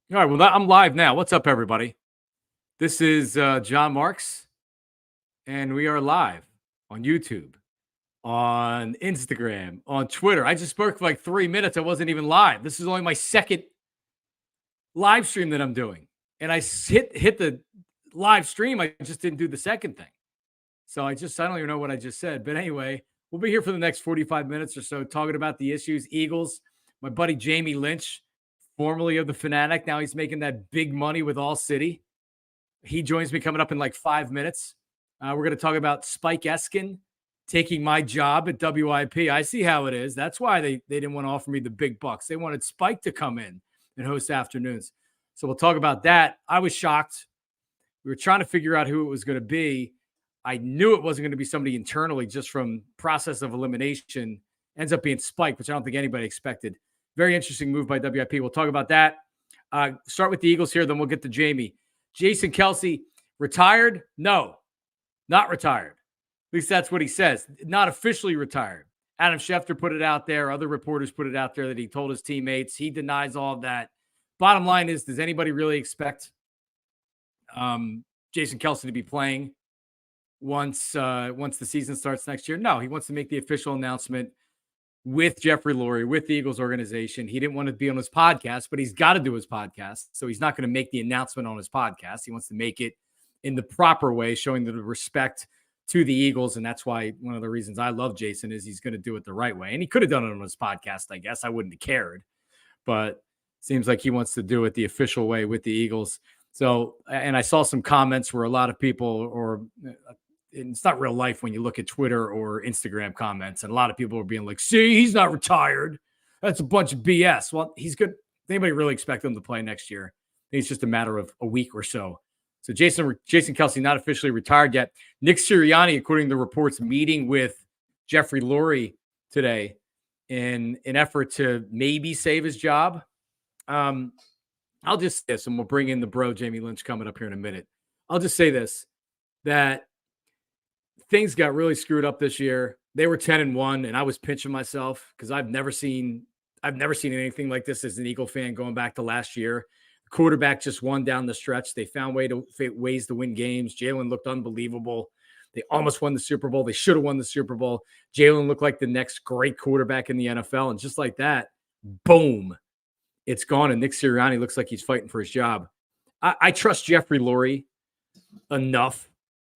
All right, well, I'm live now. What's up, everybody? This is John Marks, and we are live on YouTube, on Instagram, on Twitter. I just spoke for like 3 minutes. I wasn't even live. This is only my second live stream that I'm doing, and I hit the live stream. I just didn't do the second thing, so I don't even know what I just said. But anyway, we'll be here for the next 45 minutes or so talking about the issues. Eagles. My buddy Jamie Lynch, formerly of the Fanatic. Now he's making that big money with All City. He joins me coming up in like 5 minutes. We're going to talk about Spike Eskin taking my job at WIP. I see how it is. That's why they didn't want to offer me the big bucks. They wanted Spike to come in and host afternoons. So we'll talk about that. I was shocked. We were trying to figure out who it was going to be. I knew it wasn't going to be somebody internally just from process of elimination. Ends up being Spike, which I don't think anybody expected. Very interesting move by WIP. We'll talk about that. Start with the Eagles here, then we'll get to Jamie. Jason Kelce, retired? No, not retired. At least that's what he says. Not officially retired. Adam Schefter put it out there. Other reporters put it out there that he told his teammates. He denies all of that. Bottom line is, does anybody really expect Jason Kelce to be playing once the season starts next year? No, he wants to make the official announcement with Jeffrey Lurie, with the Eagles organization. He didn't want to be on his podcast, but he's got to do his podcast. So he's not going to make the announcement on his podcast. He wants to make it in the proper way, showing the respect to the Eagles. And that's why one of the reasons I love Jason is he's going to do it the right way. And he could have done it on his podcast, I guess. I wouldn't have cared. But seems like he wants to do it the official way with the Eagles. So, and I saw some comments where a lot of people, or it's not real life when you look at Twitter or Instagram comments, and a lot of people are being like, see, he's not retired. That's a bunch of BS. Well, he's good. Does anybody really expect him to play next year? I think it's just a matter of a week or so. So Jason Kelce not officially retired yet. Nick Sirianni, according to the reports, meeting with Jeffrey Lurie today in an effort to maybe save his job. I'll just say this, and we'll bring in the bro, Jamie Lynch, coming up here in a minute. I'll just say this, that things got really screwed up this year. They were 10-1, and I was pinching myself because I've never seen anything like this as an Eagle fan going back to last year. The quarterback just won down the stretch. They found ways to win games. Jalen looked unbelievable. They almost won the Super Bowl. They should have won the Super Bowl. Jalen looked like the next great quarterback in the NFL, and just like that, boom, it's gone. And Nick Sirianni looks like he's fighting for his job. I trust Jeffrey Lurie enough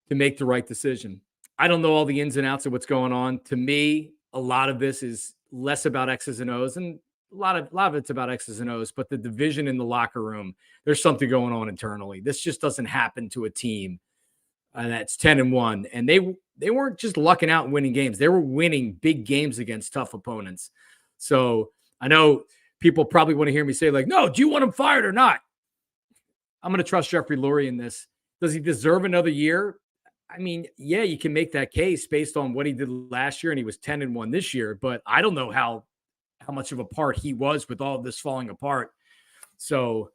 to make the right decision. I don't know all the ins and outs of what's going on. To me, a lot of this is less about X's and O's, and a lot of it's about X's and O's, but the division in the locker room, there's something going on internally. This just doesn't happen to a team that's 10-1. And they weren't just lucking out and winning games. They were winning big games against tough opponents. So I know people probably want to hear me say, like, no, do you want him fired or not? I'm going to trust Jeffrey Lurie in this. Does he deserve another year? I mean, yeah, you can make that case based on what he did last year, and he was 10-1 this year, but I don't know how much of a part he was with all of this falling apart. So,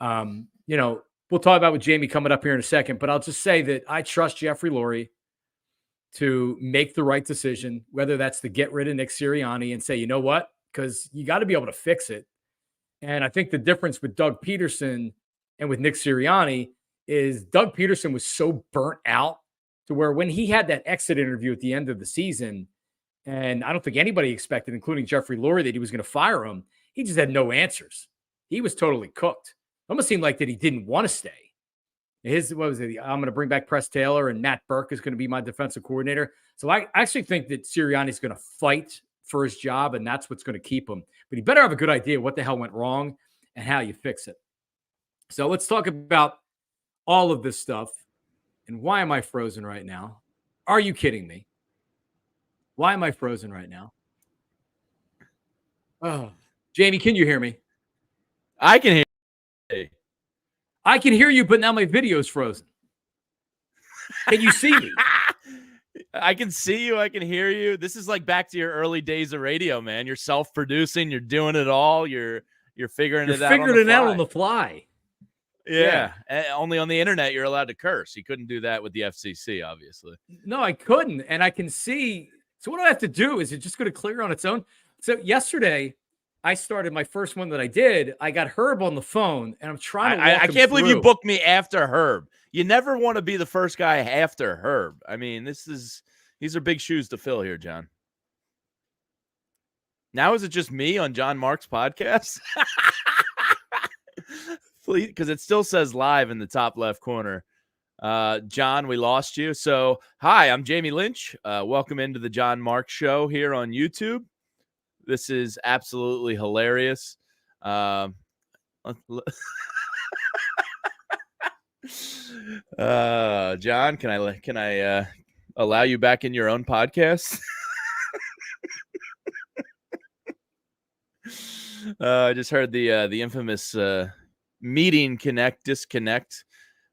we'll talk about with Jamie coming up here in a second, but I'll just say that I trust Jeffrey Lurie to make the right decision, whether that's to get rid of Nick Sirianni and say, you know what, because you got to be able to fix it. And I think the difference with Doug Peterson and with Nick Sirianni is Doug Peterson was so burnt out to where when he had that exit interview at the end of the season, and I don't think anybody expected, including Jeffrey Lurie, that he was going to fire him, he just had no answers. He was totally cooked. It almost seemed like that he didn't want to stay. What was it? I'm going to bring back Press Taylor, and Matt Burke is going to be my defensive coordinator. So I actually think that Sirianni is going to fight for his job, and that's what's going to keep him. But he better have a good idea what the hell went wrong and how you fix it. So let's talk about all of this stuff. And why am I frozen right now? Are you kidding me? Why am I frozen right now? Oh, Jamie, can you hear me? I can hear you. I can hear you, but now my video's frozen. Can you see me? I can see you. I can hear you. This is like back to your early days of radio, man. You're self-producing. You're doing it all. You're figuring it out. Figuring it out on the fly. Yeah. Only on the internet you're allowed to curse. You couldn't do that with the FCC, obviously. No, I couldn't. And I can see. So what I have to do is it just going to clear on its own. So yesterday, I started my first one that I did. I got Herb on the phone, and I'm trying to walk I him can't believe you through. booked me after Herb. You never want to be the first guy after Herb. I mean, these are big shoes to fill here, John. Now is it just me on John Mark's podcast? Please, because it still says live in the top left corner. John, we lost you. So, hi, I'm Jamie Lynch. Welcome into the John Mark Show here on YouTube. This is absolutely hilarious. John, can I allow you back in your own podcast? I just heard the infamous meeting connect disconnect.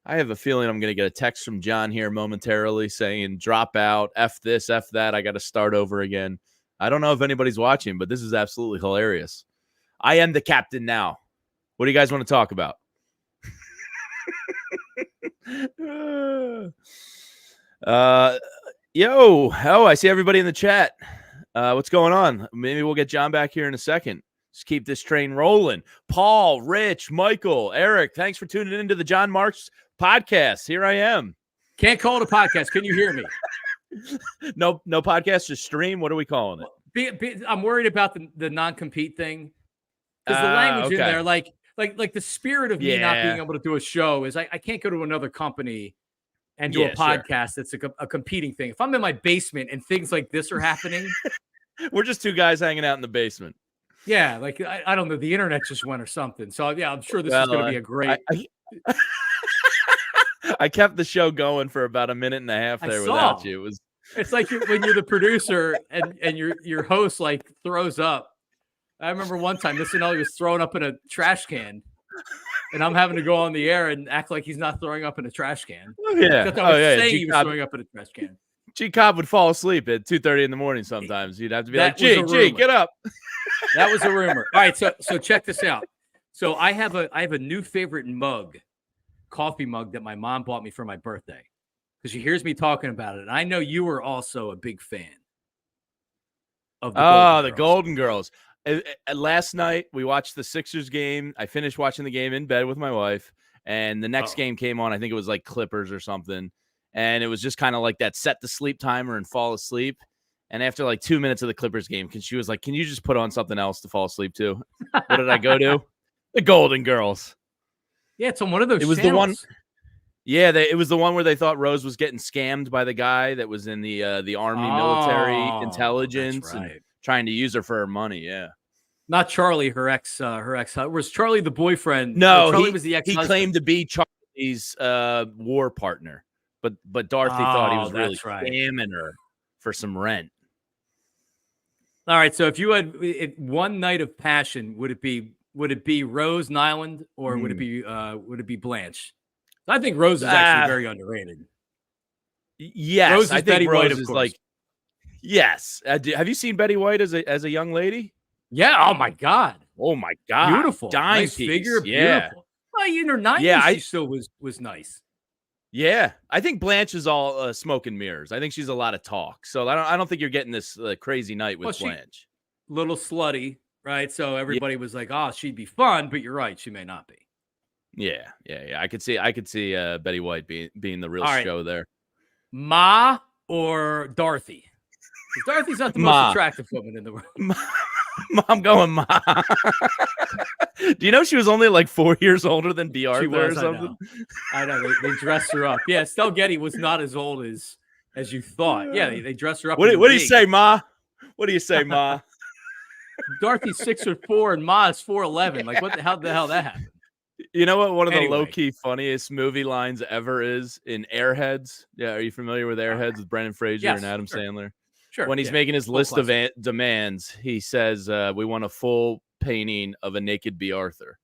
I have a feeling I'm going to get a text from John here momentarily saying drop out, F this, F that. I got to start over again. I don't know if anybody's watching, but this is absolutely hilarious. I am the captain now. What do you guys want to talk about? I see everybody in the chat. What's going on? Maybe we'll get John back here in a second. Just keep this train rolling. Paul, Rich, Michael, Eric, thanks for tuning into the John Marks podcast. Here I am. Can't call it a podcast. Can you hear me? No podcast, just stream. What are we calling it? I'm worried about the non-compete thing, because the language in there, like the spirit of me not being able to do a show is I can't go to another company and do a podcast that's a competing thing. If I'm in my basement and things like this are happening, we're just two guys hanging out in the basement. Yeah, like I don't know, the internet just went or something. So yeah, I'm sure this is going to be a great. I kept the show going for about a minute and a half there without you. It's like when you're the producer and your host like throws up. I remember one time Mr. Nelly was throwing up in a trash can, and I'm having to go on the air and act like he's not throwing up in a trash can. Oh yeah, saying he was throwing up in a trash can. G Cobb would fall asleep at 2:30 in the morning. Sometimes you'd have to be like, G, get up. That was a rumor. All right, so check this out. So I have a new favorite mug, coffee mug that my mom bought me for my birthday, because she hears me talking about it, and I know you were also a big fan of the Golden Girls. Last night we watched the Sixers game. I finished watching the game in bed with my wife, and the next game came on. I think it was like Clippers or something. And it was just kind of like that set the sleep timer and fall asleep. And after like 2 minutes of the Clippers game, she was like, can you just put on something else to fall asleep to? What did I go to? The Golden Girls. Yeah, it's on one of those channels. The one. Yeah, it was the one where they thought Rose was getting scammed by the guy that was in the Army military intelligence and trying to use her for her money. Yeah. Not Charlie, her ex. Was Charlie the boyfriend? No, Charlie was the ex. He claimed to be Charlie's war partner. But Dorothy thought he was really scamming her for some rent. All right, so if you had one night of passion, would it be Rose Nyland, or would it be Blanche? I think Rose is actually very underrated. Yes, Rose is I think Betty Rose White, is like. Yes, have you seen Betty White as a young lady? Yeah. Oh my God. Beautiful. Dime nice piece. Figure. Beautiful. Well, in her 90s, she still was nice. Yeah, I think Blanche is all smoke and mirrors. I think she's a lot of talk. So I don't think you're getting this crazy night with Blanche. Little slutty, right? So everybody was like, "Oh, she'd be fun," but you're right, she may not be. Yeah. I could see Betty White being the real show there. Ma or Dorothy? Dorothy's not the most attractive woman in the world. I'm going Ma. Do you know she was only like 4 years older than B. Arthur or something? I know. They dressed her up. Yeah, Estelle Getty was not as old as you thought. Yeah, they dressed her up. What do you say, Ma? What do you say, Ma? Dorothy's 6'4" and Ma is 4'11". Like, how the hell that happened? You know what? One of the low-key funniest movie lines ever is in Airheads. Yeah, are you familiar with Airheads with Brendan Fraser and Adam Sandler? Sure. When he's making his list of demands, he says, we want a full painting of a naked B. Arthur.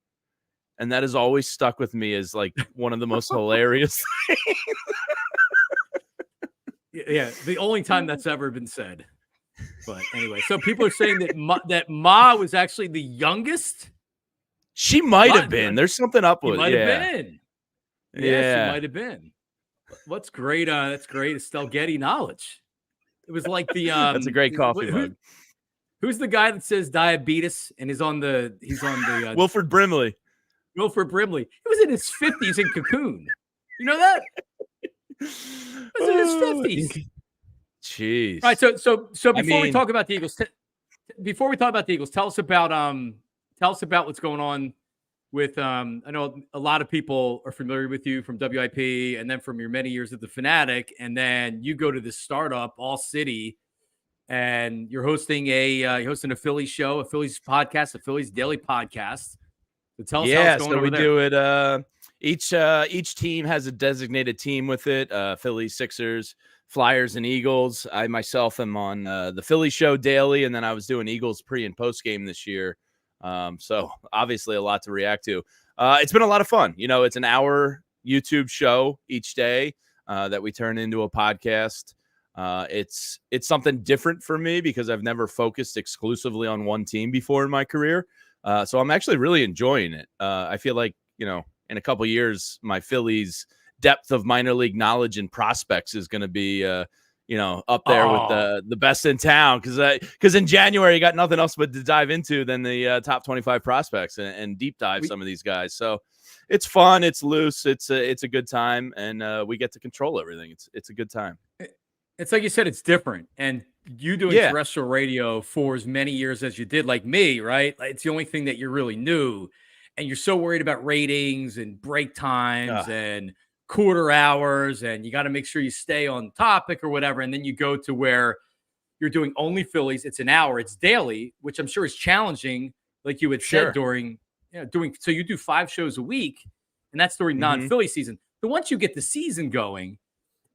And that has always stuck with me as like one of the most hilarious things. Yeah, the only time that's ever been said. But anyway, so people are saying that Ma was actually the youngest. She might have been. There's something up with it. Might have been. Yeah, she might have been. What's great? That's great Estelle Getty knowledge. It was like the that's a great coffee mug. Who's the guy that says diabetes and he's on the Wilford Brimley. Wilford Brimley. He was in his 50s in Cocoon. You know that? He was in his 50s. Jeez. All right, so before we talk about the Eagles, tell us about what's going on with I know a lot of people are familiar with you from WIP and then from your many years at the Fanatic, and then you go to this startup, All City, and you're hosting a Phillies show, a Phillies podcast, a Phillies daily podcast. So tell us how it's going over there. Do it. Each team has a designated team with it. Phillies, Sixers, Flyers, and Eagles. I myself am on the Phillies show daily, and then I was doing Eagles pre and post game this year. So obviously a lot to react to. It's been a lot of fun. It's an hour YouTube show each day that we turn into a podcast. It's something different for me because I've never focused exclusively on one team before in my career. So I'm actually really enjoying it. I feel like, in a couple of years, my Phillies depth of minor league knowledge and prospects is going to be, up there with the best in town. Because in January, you got nothing else but to dive into than the top 25 prospects and deep dive some of these guys. So it's fun. It's loose. It's a good time. And we get to control everything. It's a good time. It's like you said, it's different. And you doing terrestrial radio for as many years as you did, like me, right? It's the only thing that you're really new. And you're so worried about ratings and break times and quarter hours, and you got to make sure you stay on topic or whatever. And then you go to where you're doing only Phillies. It's an hour. It's daily, which I'm sure is challenging. Like you had said so you do 5 shows a week, and that's during non-Philly season. But once you get the season going,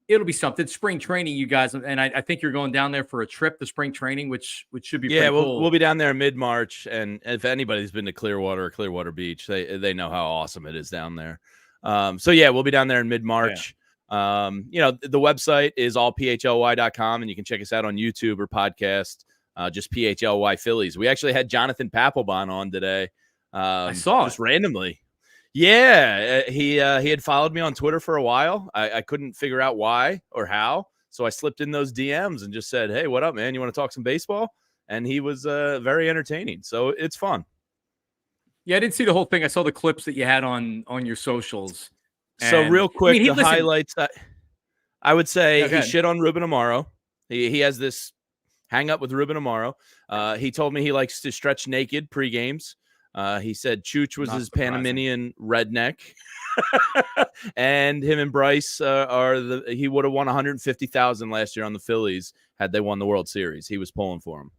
it'll be something. Spring training, you guys, and I think you're going down there for a trip to spring training, which should be pretty cool. We'll be down there in mid-March, and if anybody's been to Clearwater or Clearwater Beach, they know how awesome it is down there. We'll be down there in mid-March. Yeah. The website is allphly.com, and you can check us out on YouTube or podcast, just PHLY Phillies. We actually had Jonathan Papelbon on today. I saw just randomly. Yeah, he had followed me on Twitter for a while. I couldn't figure out why or how, so I slipped in those DMs and just said, "Hey, what up, man? You want to talk some baseball?" And he was very entertaining, so it's fun. Yeah, I didn't see the whole thing. I saw the clips that you had on your socials. So real quick, the highlights. I would say he shit on Ruben Amaro. He has this hang up with Ruben Amaro. He told me he likes to stretch naked pre-games. He said Chooch was his Panamanian redneck, and him and Bryce he would have won $150,000 last year on the Phillies had they won the World Series. He was pulling for him.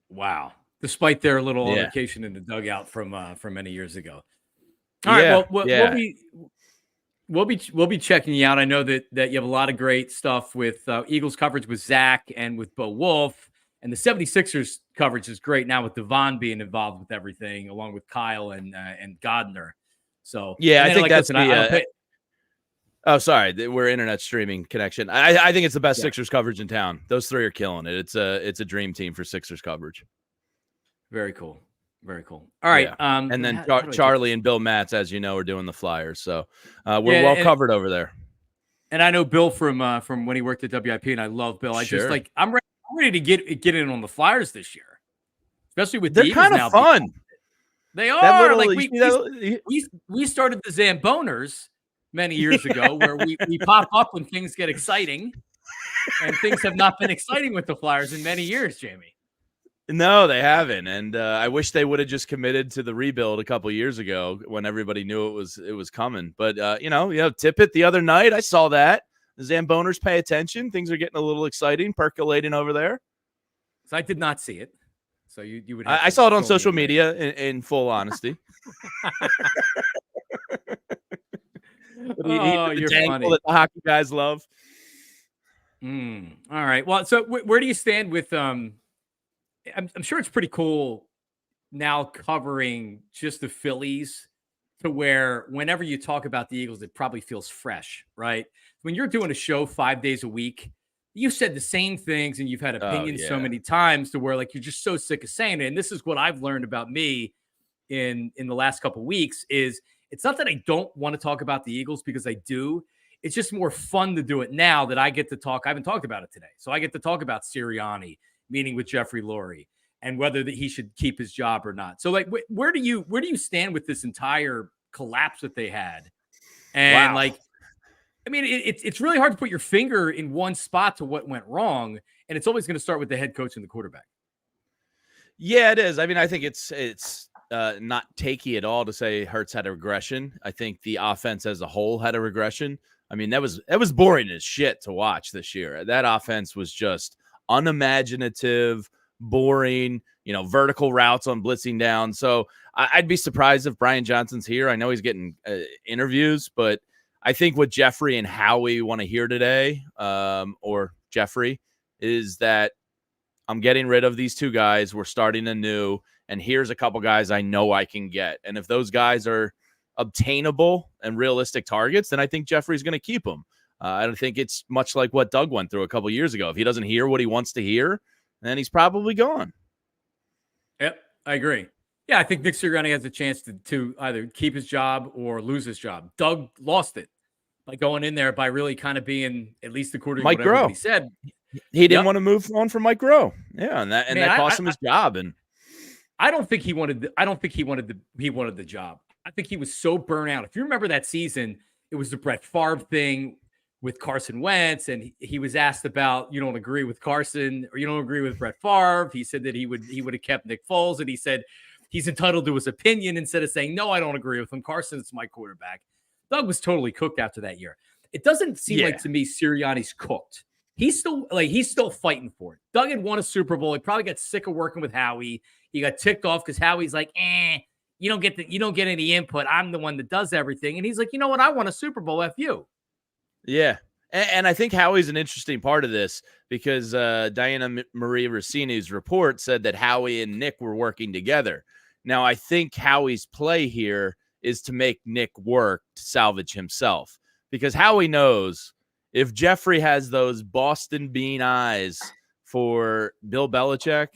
Wow! Despite their little altercation in the dugout from many years ago. All right, we'll be checking you out. I know that you have a lot of great stuff with Eagles coverage with Zach and with Bo Wolf. And the 76ers coverage is great now with Devon being involved with everything, along with Kyle and Godner. So I think that's sorry, we're internet streaming connection. I think it's the best Sixers coverage in town. Those 3 are killing it. It's a dream team for Sixers coverage. Very cool. Very cool. All right. Yeah. And then Charlie and Bill Matz, as you know, are doing the Flyers. So we're well covered over there. And I know Bill from when he worked at WIP, and I love Bill. I'm ready to get in on the Flyers this year, especially with the Eagles now. They're kind of fun. They are. We started the Zamboners many years ago, where we pop up when things get exciting, and things have not been exciting with the Flyers in many years, Jamie. No, they haven't, and I wish they would have just committed to the rebuild a couple years ago when everybody knew it was coming. But Tippett the other night, I saw that. The Zamboners pay attention. Things are getting a little exciting, percolating over there. So I did not see it. So you would. I saw it on social media in full honesty. You're funny. That the hockey guys love. All right. Well, so where do you stand with? I'm sure it's pretty cool now covering just the Phillies, to where whenever you talk about the Eagles, it probably feels fresh, right? When you're doing a show 5 days a week, you've said the same things and you've had opinions so many times to where like you're just so sick of saying it. And this is what I've learned about me in the last couple of weeks is it's not that I don't want to talk about the Eagles, because I do. It's just more fun to do it now that I get to talk. I haven't talked about it today. So I get to talk about Sirianni meeting with Jeff Lurie and whether that he should keep his job or not. So, like, where do you stand with this entire collapse that they had? And Wow. like, I mean, it's really hard to put your finger in one spot to what went wrong, and it's always going to start with the head coach and the quarterback. Yeah, it is. I mean, I think it's not takey at all to say Hurts had a regression. I think the offense as a whole had a regression. I mean, that was boring as shit to watch this year. That offense was just unimaginative, boring, vertical routes on blitzing down. So I'd be surprised if Brian Johnson's here. I know he's getting interviews, but I think what Jeffrey and Howie want to hear today, or Jeffrey, is that I'm getting rid of these two guys. We're starting anew, and here's a couple guys I know I can get. And if those guys are obtainable and realistic targets, then I think Jeffrey's going to keep them. I don't think it's much like what Doug went through a couple years ago. If he doesn't hear what he wants to hear, then he's probably gone. Yep, I agree. Yeah, I think Nick Sirianni has a chance to either keep his job or lose his job. Doug lost it by going in there by really kind of being, at least according to what everybody said, he didn't want to move on from Mike Groh. Yeah, and that cost him his job. And I don't think he wanted the job. I think he was so burnt out. If you remember that season, it was the Brett Favre thing with Carson Wentz, and he was asked about, you don't agree with Carson or you don't agree with Brett Favre. He said that he would have kept Nick Foles, and he said he's entitled to his opinion instead of saying, no, I don't agree with him. Carson's my quarterback. Doug was totally cooked after that year. It doesn't seem like to me Sirianni's cooked. He's still fighting for it. Doug had won a Super Bowl. He probably got sick of working with Howie. He got ticked off because Howie's like, you don't get any input. I'm the one that does everything. And he's like, you know what? I won a Super Bowl. F you. Yeah. And I think Howie's an interesting part of this because Diana Marie Rossini's report said that Howie and Nick were working together. Now, I think Howie's play here is to make Nick work to salvage himself, because Howie knows if Jeffrey has those Boston bean eyes for Bill Belichick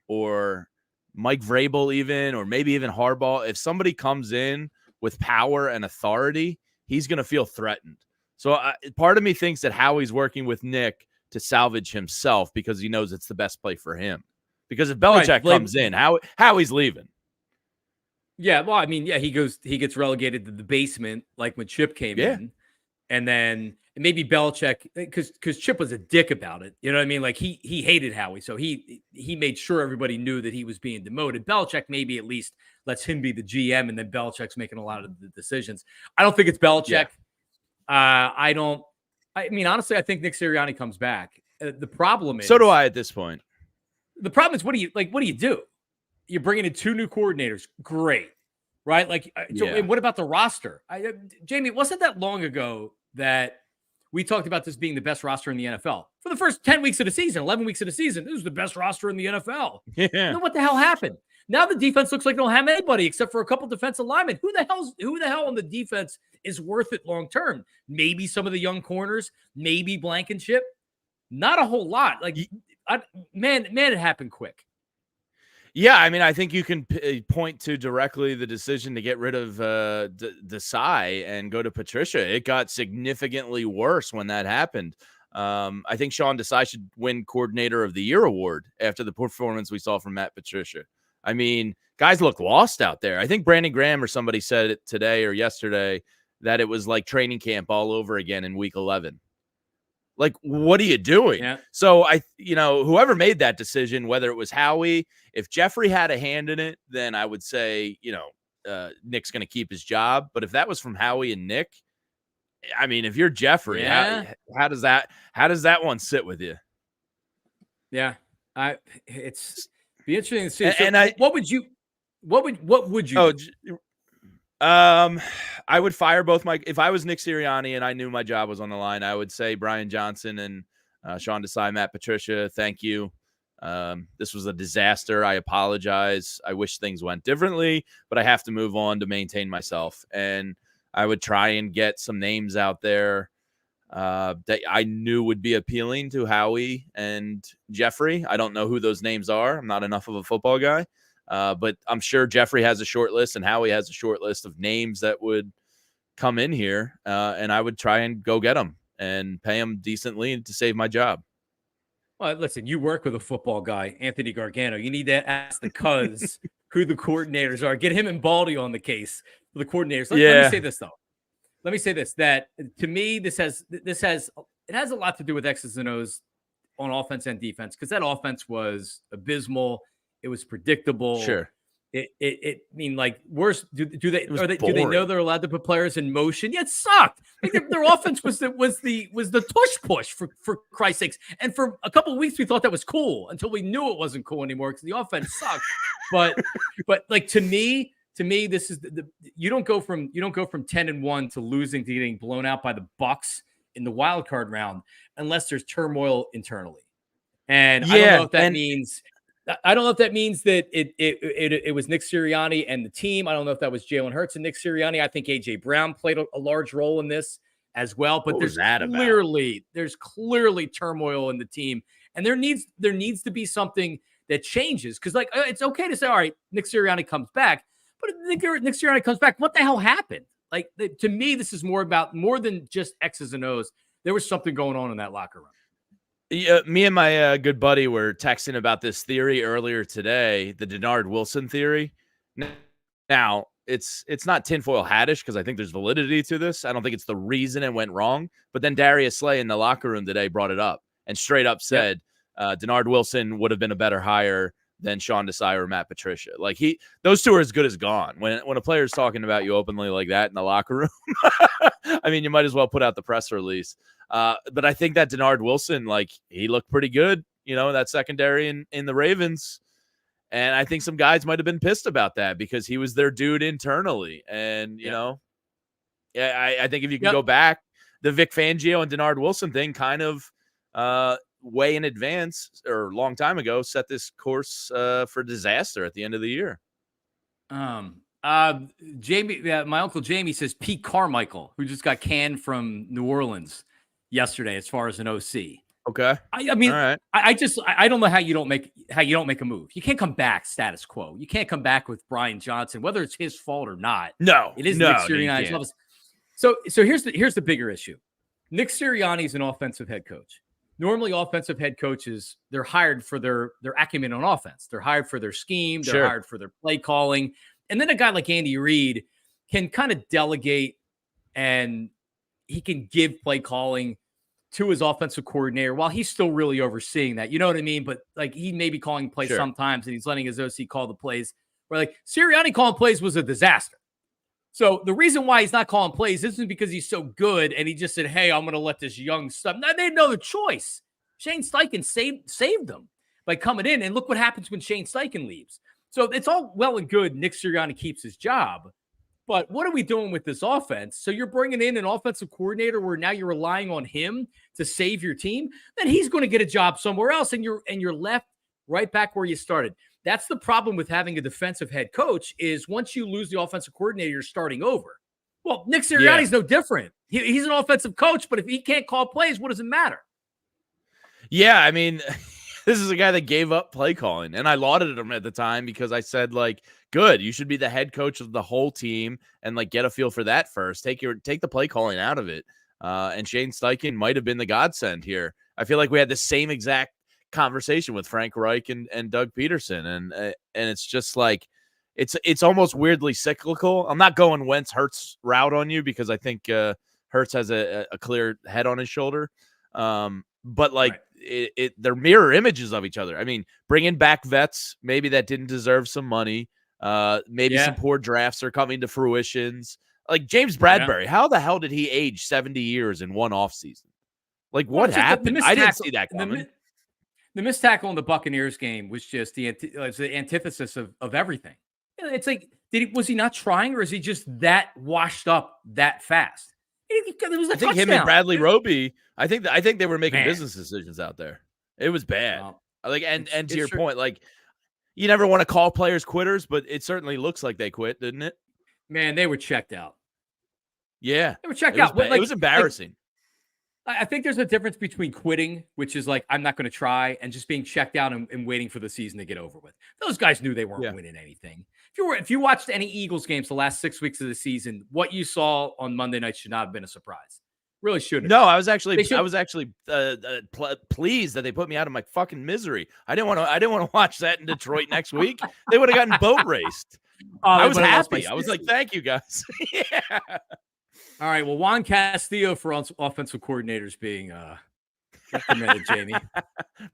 or Mike Vrabel even, or maybe even Harbaugh, if somebody comes in with power and authority, he's going to feel threatened. So part of me thinks that Howie's working with Nick to salvage himself because he knows it's the best play for him. Because if Belichick comes in, Howie's leaving. Yeah, well, I mean, yeah, he gets relegated to the basement like when Chip came in. And then maybe Belichick, because Chip was a dick about it. You know what I mean? Like he hated Howie. So he made sure everybody knew that he was being demoted. Belichick maybe at least lets him be the GM, and then Belichick's making a lot of the decisions. I don't think it's Belichick. Yeah. I mean, honestly, I think Nick Sirianni comes back. The problem is. So do I at this point. The problem is, what do you do? You're bringing in two new coordinators. Great. Right? Like, and what about the roster? Jamie, it wasn't that long ago that we talked about this being the best roster in the NFL. For the first 10 weeks of the season, 11 weeks of the season, this was the best roster in the NFL. Yeah. You know what the hell happened? Now the defense looks like they don't have anybody except for a couple defensive linemen. Who the hell on the defense is worth it long term? Maybe some of the young corners, maybe Blankenship. Not a whole lot. Like, man, it happened quick. Yeah, I mean, I think you can point to directly the decision to get rid of Desai and go to Patricia. It got significantly worse when that happened. I think Sean Desai should win Coordinator of the Year award after the performance we saw from Matt Patricia. I mean, guys look lost out there. I think Brandon Graham or somebody said it today or yesterday that it was like training camp all over again in week 11. Like, what are you doing? Yeah. So whoever made that decision, whether it was Howie, if Jeffrey had a hand in it, then I would say, Nick's going to keep his job. But if that was from Howie and Nick, I mean, if you're Jeffrey, how does that one sit with you? Yeah, it's be interesting to see. What would you do? I would fire both if I was Nick Sirianni and I knew my job was on the line, I would say Brian Johnson and Sean Desai, Matt Patricia, thank you. This was a disaster. I apologize. I wish things went differently, but I have to move on to maintain myself. And I would try and get some names out there that I knew would be appealing to Howie and Jeffrey. I don't know who those names are. I'm not enough of a football guy. But I'm sure Jeffrey has a short list and Howie has a short list of names that would come in here. And I would try and go get them and pay them decently to save my job. Well, listen, you work with a football guy, Anthony Gargano. You need to ask the cuz who the coordinators are. Get him and Baldy on the case for the coordinators. Let me Yeah, say this though. Let me say this: that to me, this has it has a lot to do with X's and O's on offense and defense, because that offense was abysmal. It was predictable. sure. I mean, like, worse. Do they It was do they know boring. they're allowed to put players in motion? Yeah, it sucked. Like their offense was the tush push for Christ's sakes. And for a couple of weeks, we thought that was cool until we knew it wasn't cool anymore because the offense sucked. But like to me, this is the you don't go from 10-1 to losing to getting blown out by the Bucks in the wild card round unless there's turmoil internally. And I don't know Yeah, if that means that it was Nick Sirianni and the team. I don't know if that was Jalen Hurts and Nick Sirianni. I think AJ Brown played a large role in this as well. But what was that about? there's clearly turmoil in the team, and there needs to be something that changes. Because like it's okay to say, all right, Nick Sirianni comes back, but if Nick Sirianni comes back, what the hell happened? Like to me, this is more than just X's and O's. There was something going on in that locker room. Yeah, me and my good buddy were texting about this theory earlier today, the Denard Wilson theory. Now, it's not tinfoil hattish because I think there's validity to this. I don't think it's the reason it went wrong. But then Darius Slay in the locker room today brought it up and straight up said Denard Wilson would have been a better hire than Sean Desai or Matt Patricia. Like those two are as good as gone. When a player's talking about you openly like that in the locker room, I mean, you might as well put out the press release. But I think that Denard Wilson, like, he looked pretty good, that secondary in the Ravens. And I think some guys might have been pissed about that because he was their dude internally. And, I think if you can go back, the Vic Fangio and Denard Wilson thing kind of way in advance or a long time ago set this course for disaster at the end of the year. Jamie, my uncle Jamie says Pete Carmichael, who just got canned from New Orleans yesterday as far as an OC. Okay. I mean, all right. I don't know how you don't make a move. You can't come back status quo. You can't come back with Brian Johnson, whether it's his fault or not. No, it is Nick Sirianni's. So here's the bigger issue. Nick Sirianni is an offensive head coach. Normally, offensive head coaches, they're hired for their acumen on offense. They're hired for their scheme. They're hired for their play calling. And then a guy like Andy Reid can kind of delegate, and he can give play calling to his offensive coordinator while he's still really overseeing that. You know what I mean? But like he may be calling plays sometimes, and he's letting his OC call the plays. Where like Sirianni calling plays was a disaster. So the reason why he's not calling plays isn't because he's so good and he just said, "Hey, I'm going to let this young stuff." Now they had no other choice. Shane Steichen saved them by coming in, and look what happens when Shane Steichen leaves. So it's all well and good Nick Sirianni keeps his job, but what are we doing with this offense? So you're bringing in an offensive coordinator where now you're relying on him to save your team. Then he's going to get a job somewhere else, and you're left right back where you started. That's the problem with having a defensive head coach is once you lose the offensive coordinator, you're starting over. Well, Nick Sirianni's no different. He's an offensive coach, but if he can't call plays, what does it matter? Yeah, I mean, this is a guy that gave up play calling, and I lauded him at the time because I said, like, good, you should be the head coach of the whole team and like get a feel for that first. Take the play calling out of it. And Shane Steichen might have been the godsend here. I feel like we had the same exact conversation with Frank Reich and Doug Peterson, and it's just like it's almost weirdly cyclical. I'm not going Wentz Hurts route on you because I think Hurts has a clear head on his shoulder, but like they're mirror images of each other. I mean, bringing back vets maybe that didn't deserve some money, maybe some poor drafts are coming to fruitions. Like James Bradbury, how the hell did he age 70 years in one offseason? Like what happened? I didn't see that coming. The missed tackle in the Buccaneers game was just the antithesis of everything. It's like, was he not trying, or is he just that washed up that fast? It was a touchdown. Him and Bradley Roby. I think they were making business decisions out there. It was bad. Wow. Like and to your point, like you never want to call players quitters, but it certainly looks like they quit, didn't it? Man, they were checked out. Yeah, they were checked out. It was embarrassing. I think there's a difference between quitting, which is like, I'm not going to try, and just being checked out and waiting for the season to get over with. Those guys knew they weren't winning anything. If you watched any Eagles games the last 6 weeks of the season, what you saw on Monday night should not have been a surprise. Really shouldn't. No, I was actually pleased that they put me out of my fucking misery. I didn't want to watch that in Detroit next week. They would have gotten boat raced. I was happy. I was like, thank you guys. Yeah. All right. Well, Juan Castillo for offensive coordinators being recommended, Jamie.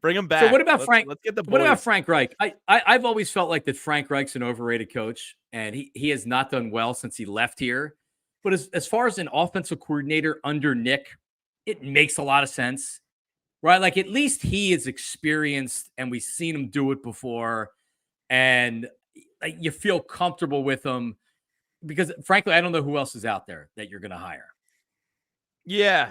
Bring him back. So what about Frank? Let's get the boys. What about Frank Reich? I've always felt like that Frank Reich's an overrated coach, and he has not done well since he left here. But as far as an offensive coordinator under Nick, it makes a lot of sense, right? Like at least he is experienced, and we've seen him do it before, and like, you feel comfortable with him because, frankly, I don't know who else is out there that you're going to hire. Yeah.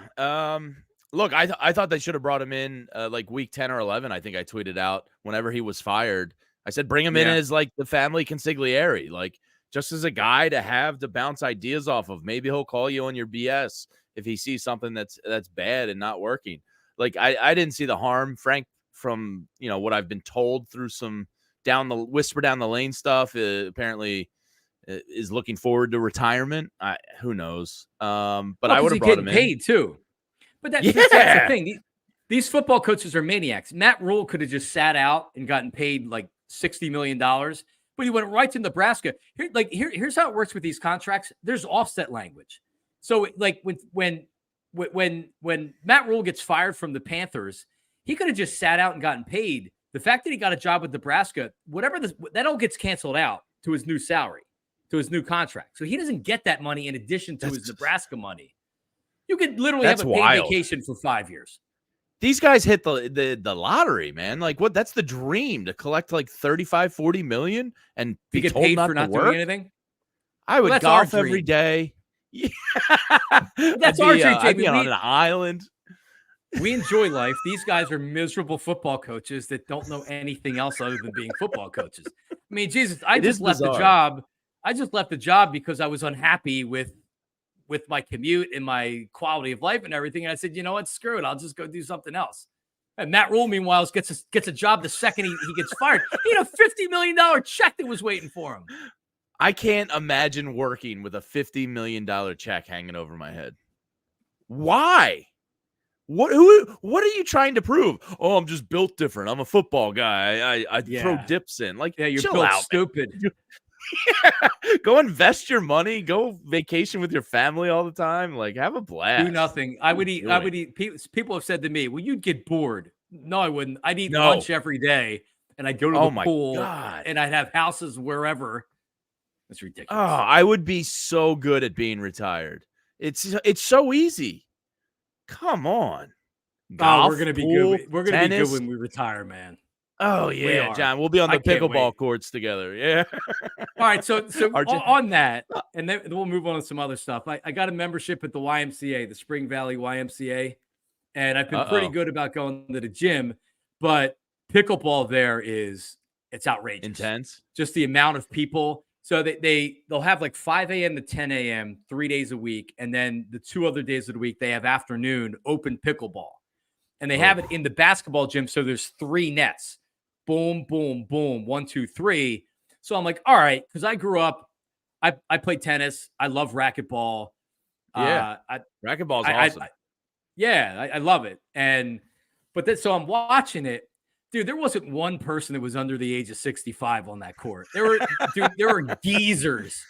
Look, I thought they should have brought him in like week 10 or 11. I think I tweeted out whenever he was fired. I said, bring him in as like the family consigliere, like just as a guy to have to bounce ideas off of. Maybe he'll call you on your BS if he sees something that's bad and not working. Like I didn't see the harm, Frank, from what I've been told through some whisper down the lane stuff. Apparently is looking forward to retirement. Who knows? But I would have brought him in. Paid too. But that's the thing. These football coaches are maniacs. Matt Rule could have just sat out and gotten paid like $60 million, but he went right to Nebraska. Here's how it works with these contracts. There's offset language. So like when Matt Rule gets fired from the Panthers, he could have just sat out and gotten paid. The fact that he got a job with Nebraska, that all gets canceled out to his new salary, to his new contract. So he doesn't get that money in addition to his Nebraska money. You could literally have a paid vacation for 5 years. These guys hit the lottery, man. Like what? That's the dream, to collect like 35, 40 million and be get told paid not for not to work. doing anything. I would golf every day. Yeah. That's our dream, I'd be on an island. We enjoy life. These guys are miserable football coaches that don't know anything else other than being football coaches. I mean, Jesus, I just left the job. I just left the job because I was unhappy with my commute and my quality of life and everything. And I said, you know what? Screw it. I'll just go do something else. And Matt Rule, meanwhile, gets a job the second he gets fired. He had a $50 million check that was waiting for him. I can't imagine working with a $50 million check hanging over my head. Why? What are you trying to prove? Oh, I'm just built different. I'm a football guy. I throw dips in. Like, you're chill built out, stupid. Go invest your money. Go vacation with your family all the time. Like, have a blast. Do nothing. I would eat. People have said to me, well, you'd get bored. No, I wouldn't. I'd eat lunch every day, and I'd go to the pool, and I'd have houses wherever. That's ridiculous. Oh, I would be so good at being retired. It's so easy. Come on. Golf, we're gonna be good. We're gonna be good when we retire, man. Oh yeah, John. We'll be on the pickleball courts together. Yeah. All right. So on that, and then we'll move on to some other stuff. I got a membership at the YMCA, the Spring Valley YMCA, and I've been pretty good about going to the gym, but pickleball there it's outrageous. Intense. Just the amount of people. So they'll have like 5 a.m. to 10 a.m. 3 days a week. And then the 2 other days of the week, they have afternoon open pickleball. And they have it in the basketball gym. So there's 3 nets. Boom, boom, boom. 1, 2, 3. So I'm like, all right. Because I grew up, I played tennis. I love racquetball. Yeah. Racquetball is awesome. I love it. So I'm watching it. Dude, there wasn't one person that was under the age of 65 on that court. There were geezers.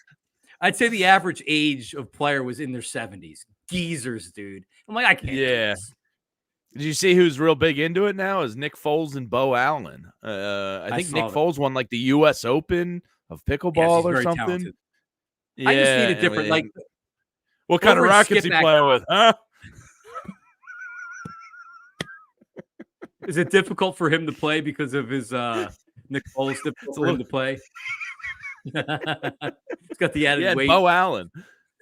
I'd say the average age of player was in their 70s. Geezers, dude. I'm like, I can't. Yeah. Did you see who's real big into it now? Is Nick Foles and Bo Allen. I think Nick Foles won like the U.S. Open of pickleball or something. Talented. Yeah, I just need a different, what kind of rackets he playing with, huh? Is it difficult for him to play because of his Nick Foles? Difficult for him to play. He's got the added weight. Bo Allen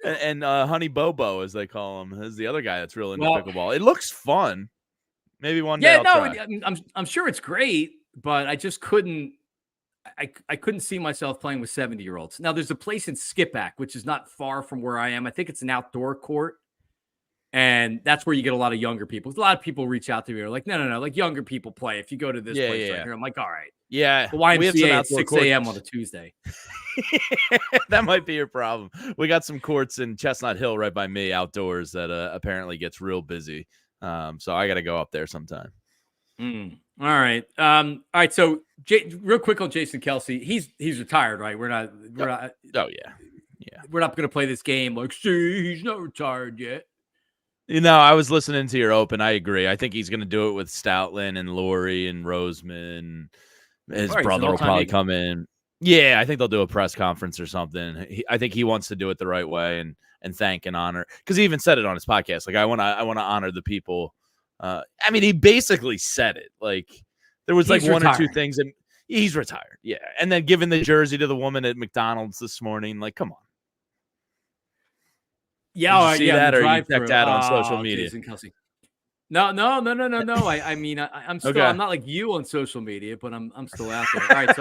and Honey Bobo, as they call him, is the other guy that's real into pickleball. It looks fun. Maybe one day. I'm sure it's great, but I just couldn't. I couldn't see myself playing with 70-year-olds. Now there's a place in Skippack, which is not far from where I am. I think it's an outdoor court. And that's where you get a lot of younger people. A lot of people reach out to me are like, no, like younger people play. If you go to this place right here, I'm like, all right. Yeah, The we have some YMCA at outdoor 6 courts. a.m. on a Tuesday. That might be your problem. We got some courts in Chestnut Hill right by me outdoors that apparently gets real busy. So I got to go up there sometime. All right. All right. So real quick on Jason Kelce, he's retired, right? We're not. Oh yeah. We're not going to play this game. Like, see, he's not retired yet. I was listening to your open. I agree. I think he's going to do it with Stoutland and Lurie and Roseman. His brother will probably come in. Yeah, I think they'll do a press conference or something. I think he wants to do it the right way and thank and honor, because he even said it on his podcast. Like, I want to honor the people. I mean, he basically said it. Like, there was like one or two things, and he's retired. Yeah, and then giving the jersey to the woman at McDonald's this morning. Like, come on. Yeah, did you see that, or you checked out on social media? Jason Kelce. No. I mean, I'm still. Okay. I'm not like you on social media, but I'm still out there. All right,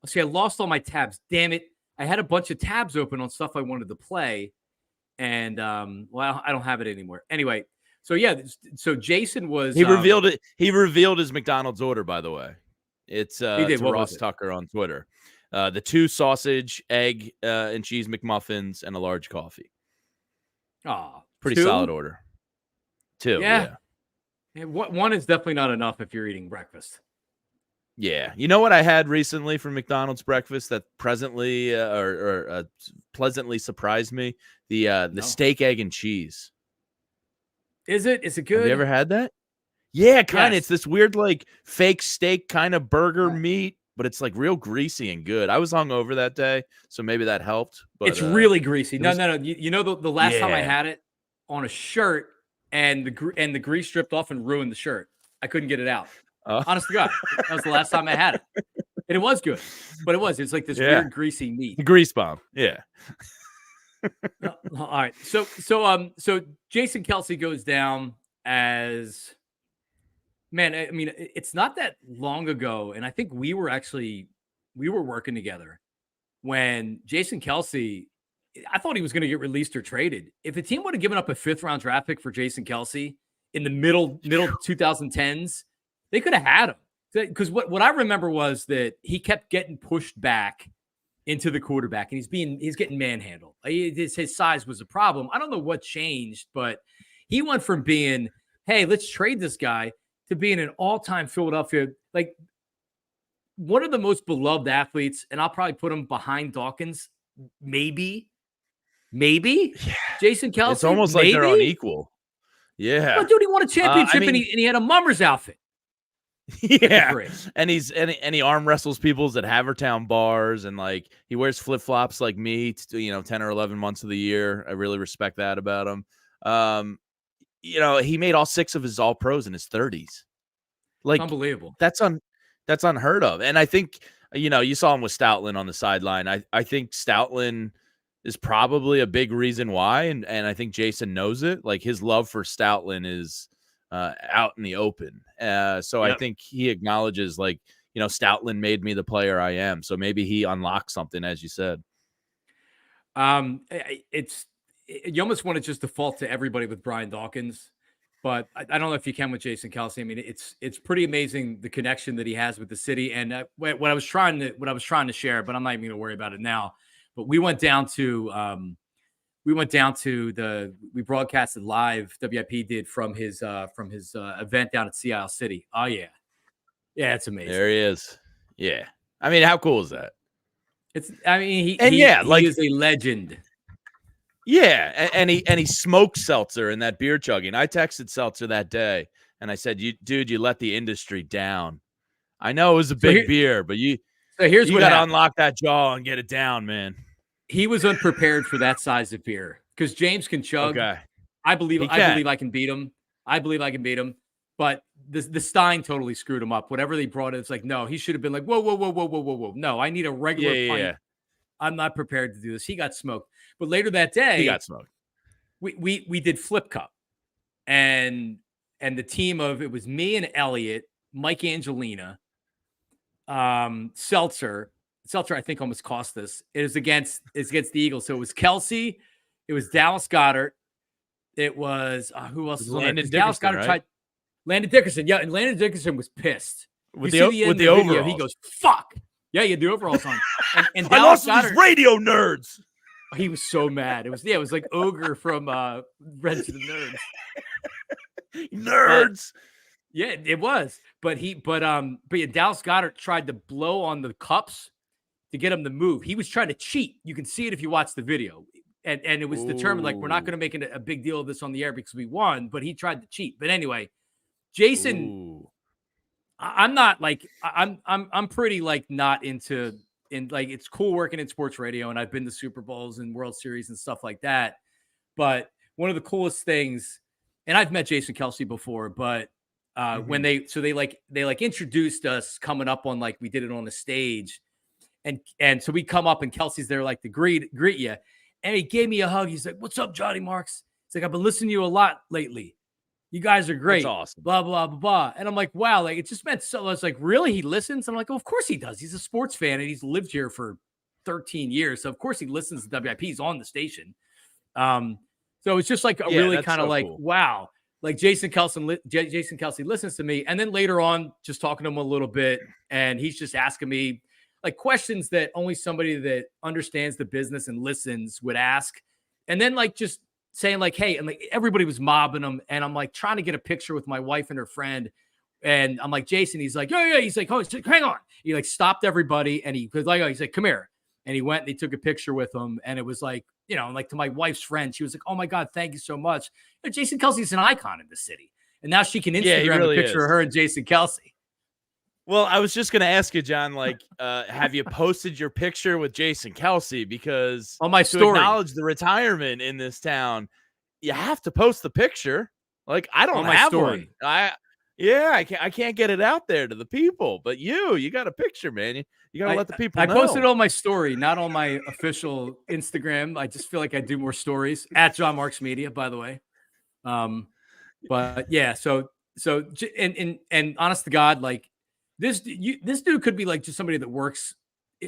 so I lost all my tabs. Damn it! I had a bunch of tabs open on stuff I wanted to play, and I don't have it anymore. Anyway, so yeah, so Jason was revealed it. He revealed his McDonald's order, by the way. It's to Ross Tucker on Twitter. The 2 sausage, egg, and cheese McMuffins and a large coffee. Pretty solid order. 2, yeah. One is definitely not enough if you're eating breakfast. Yeah. You know what I had recently from McDonald's breakfast that pleasantly surprised me? The steak, egg, and cheese. Is it good? Have you ever had that? Yeah, kind of. Yes. It's this weird, like, fake steak kind of burger meat, but it's like real greasy and good. I was hungover that day, so maybe that helped. But it's really greasy. No. You know, the last time I had it on a shirt, and the grease dripped off and ruined the shirt. I couldn't get it out. Honest to God, that was the last time I had it, and it was good. But it's like this weird greasy meat. The grease bomb. Yeah. All right. So Jason Kelce goes down as. Man, I mean, it's not that long ago, and I think we were working together when Jason Kelce, I thought he was going to get released or traded. If a team would have given up a 5th-round draft pick for Jason Kelce in the middle 2010s, they could have had him. Because what I remember was that he kept getting pushed back into the quarterback, and he's getting manhandled. His size was a problem. I don't know what changed, but he went from being, hey, let's trade this guy, to being an all-time Philadelphia, like one of the most beloved athletes, and I'll probably put him behind Dawkins, maybe. Yeah. Jason Kelce. It's almost like they're unequal. Yeah. But dude, he won a championship and he had a mummer's outfit. Yeah. And he arm wrestles people's at Havertown bars, and like he wears flip-flops like me, 10 or 11 months of the year. I really respect that about him. He made all 6 of his All-Pros in his 30s. Like, unbelievable. That's unheard of. And I think, you saw him with Stoutland on the sideline. I think Stoutland is probably a big reason why, and I think Jason knows it. Like, his love for Stoutland is out in the open. So I think he acknowledges, like, Stoutland made me the player I am. So maybe he unlocked something, as you said. You almost want to just default to everybody with Brian Dawkins, but I don't know if you can with Jason Kelce. I mean, it's pretty amazing the connection that he has with the city. And what I was trying to share, but I'm not even going to worry about it now. But we broadcasted live. WIP did from his event down at Sea Isle City. Oh yeah, it's amazing. There he is. Yeah, I mean, how cool is that? He is a legend. Yeah, and he smoked Seltzer in that beer chugging. I texted Seltzer that day, and I said, you let the industry down. I know it was a big beer, but you got to unlock that jaw and get it down, man. He was unprepared for that size of beer because James can chug. Okay. I believe I can beat him. But the Stein totally screwed him up. Whatever they brought, it's like, no, he should have been like, whoa. No, I need a regular pint. Yeah. I'm not prepared to do this. He got smoked. But later that day, he got smoked. We did Flip Cup, and the team of it was me and Elliot, Mike Angelina, Seltzer. I think almost cost us. It's against the Eagles. So it was Kelce, it was Dallas Goedert, It was who else It was was on there? Landon 'Cause Dallas Dickerson, Goedert right? tried Landon Dickerson. Yeah, and Landon Dickerson was pissed. You With see the with end the of the video, he overalls. goes, "Fuck." Yeah, he had the overalls on. And I Dallas lost to these Goedert, radio nerds. he was so mad. It was like Ogre from Revenge of the Nerds. But Nerds. yeah, it was. But yeah, Dallas Goedert tried to blow on the cups to get him to move. He was trying to cheat. You can see it if you watch the video. And it was determined, like, we're not going to make a big deal of this on the air because we won, but he tried to cheat. But anyway, Jason, Ooh. I'm not like I'm pretty like not into like it's cool working in sports radio, and I've been to Super Bowls and World Series and stuff like that. But one of the coolest things, and I've met Jason Kelce before, but when they introduced us coming up on, like, we did it on the stage, and so we come up and Kelce's there like to greet you, and he gave me a hug. He's like, "What's up, Johnny Marks?" He's like, "I've been listening to you a lot lately. You guys are great." That's awesome. Blah, blah, blah, blah. And I'm like, wow, like, it just meant so. I was like, really? He listens? I'm like, oh, of course he does. He's a sports fan and he's lived here for 13 years. So of course he listens to WIP. He's on the station. So it's just like a really kind of like, cool. wow, like Jason Kelce listens to me. And then later on, just talking to him a little bit, and he's just asking me like questions that only somebody that understands the business and listens would ask. And then like just saying like, hey, and like everybody was mobbing him. And I'm like trying to get a picture with my wife and her friend. And I'm like, Jason, he's like, yeah. He's like, oh, hang on. He like stopped everybody. And he's like, come here. And he went and he took a picture with him. And it was like, you know, like to my wife's friend, she was like, oh my God, thank you so much. You know, Jason Kelce's an icon in the city. And now she can Instagram really a picture of her and Jason Kelce. Well, I was just going to ask you, John, like, have you posted your picture with Jason Kelce? Because on my story, to acknowledge the retirement in this town, you have to post the picture. Like, I don't have one. I can't get it out there to the people, but you got a picture, man. You got to let the people know. I posted it on my story, not on my official Instagram. I just feel like I do more stories at John Marks Media, by the way. But yeah, so and honest to God, like this dude could be like just somebody that works.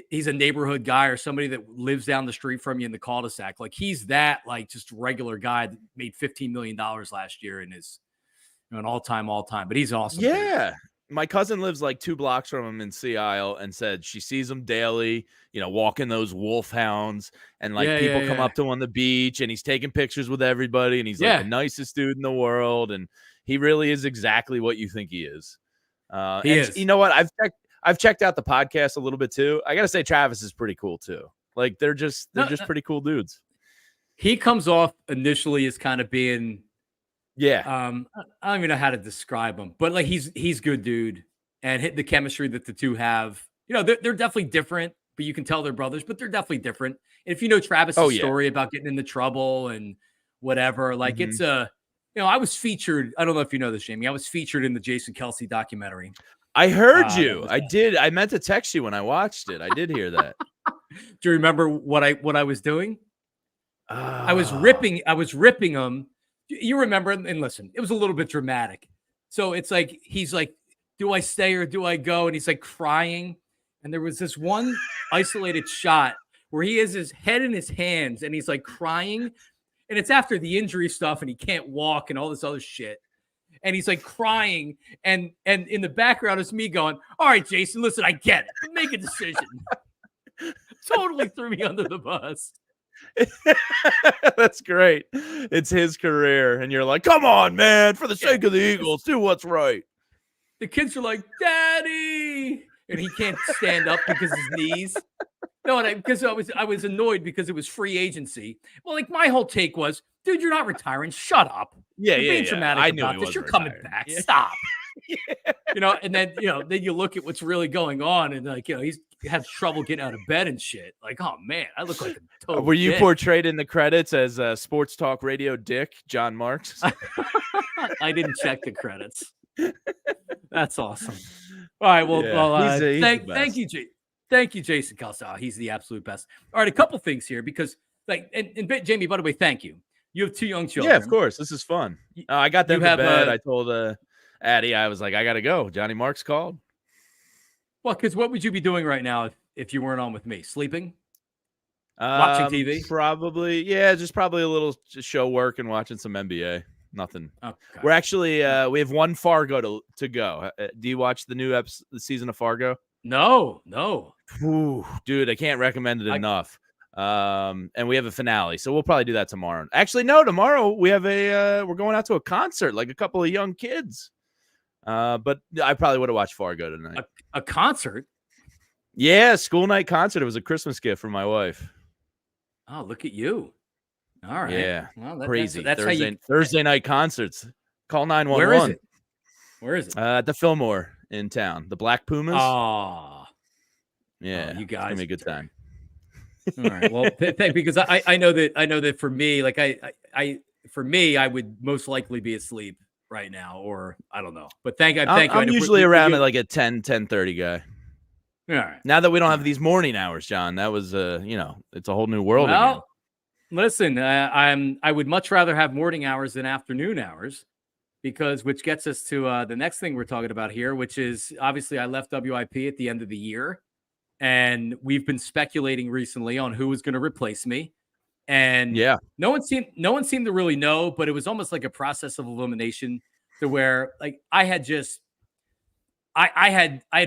He's a neighborhood guy or somebody that lives down the street from you in the cul-de-sac. Like he's that like just regular guy that made $15 million last year and is, you know, an all-time, but he's awesome. Yeah. Dude. My cousin lives like 2 blocks from him in Sea Isle and said she sees him daily, you know, walking those wolfhounds, and like people come up to him on the beach and he's taking pictures with everybody, and he's like the nicest dude in the world. And he really is exactly what you think he is. He is. You know what? I've checked out the podcast a little bit too. I got to say Travis is pretty cool too. Like they're just pretty cool dudes. He comes off initially as kind of being, I don't even know how to describe him, but like he's good dude, and hit the chemistry that the two have. You know, they're definitely different, but you can tell they're brothers, but they're definitely different. And if you know Travis's story about getting into trouble and whatever, like it's you know, I was featured. I don't know if you know this, Jamie. I was featured in the Jason Kelce documentary. I heard you. I did. I meant to text you when I watched it. I did hear that. Do you remember what I was doing? I was ripping him. You remember? And listen, it was a little bit dramatic. So it's like he's like, "Do I stay or do I go?" And he's like crying. And there was this one isolated shot where he has his head in his hands and he's like crying. And it's after the injury stuff, and he can't walk and all this other shit. And he's like crying, and in the background is me going, "All right, Jason, listen, I get it. Make a decision." Totally threw me under the bus. That's great. It's his career, and you're like, "Come on, man! For the sake of the Eagles, do what's right." The kids are like, "Daddy," and he can't stand up because his knees. No, and because I was annoyed because it was free agency. Well, like my whole take was, dude, you're not retiring. Shut up. You're being dramatic about this. You're coming back. Stop. You know, and then you look at what's really going on, and like he's has trouble getting out of bed and shit. Like, oh man, I look like a total. Were you dick. Portrayed in the credits as sports talk radio dick John Marks? I didn't check the credits. That's awesome. All right, well, thank you, Jay. Thank you, Jason Kelce. He's the absolute best. All right, a couple things here because, like, and Jamie, by the way, thank you. You have 2 young children. Yeah, of course. This is fun. I got them to bed. I told Addie, I was like, I got to go. Johnny Marks called. Well, because what would you be doing right now if you weren't on with me? Sleeping? Watching TV? Probably, yeah, just probably a little show work and watching some NBA. Nothing. Okay. We're actually we have one Fargo to go. Do you watch the new the season of Fargo? No. Ooh, dude, I can't recommend it enough. And we have a finale, so we'll probably do that tomorrow. Actually, no, tomorrow we have we're going out to a concert, like a couple of young kids. But I probably would have watched Fargo tonight. A concert? Yeah, school night concert. It was a Christmas gift from my wife. Oh, look at you. All right. Yeah. Well, crazy. That's Thursday night concerts. Call 911. Where is it? At the Fillmore in town. The Black Pumas. Oh. Yeah. You guys. It's gonna be a good time. All right. Well, because I know that for me, like I would most likely be asleep right now, or I don't know. But thank you. I'm usually around at like a 10:30 guy. All right. Now that we don't have these morning hours, John, that was it's a whole new world again. Listen, I would much rather have morning hours than afternoon hours, which gets us to the next thing we're talking about here, which is obviously I left WIP at the end of the year, and we've been speculating recently on who was going to replace me, and no one seemed to really know, but it was almost like a process of elimination to where like I had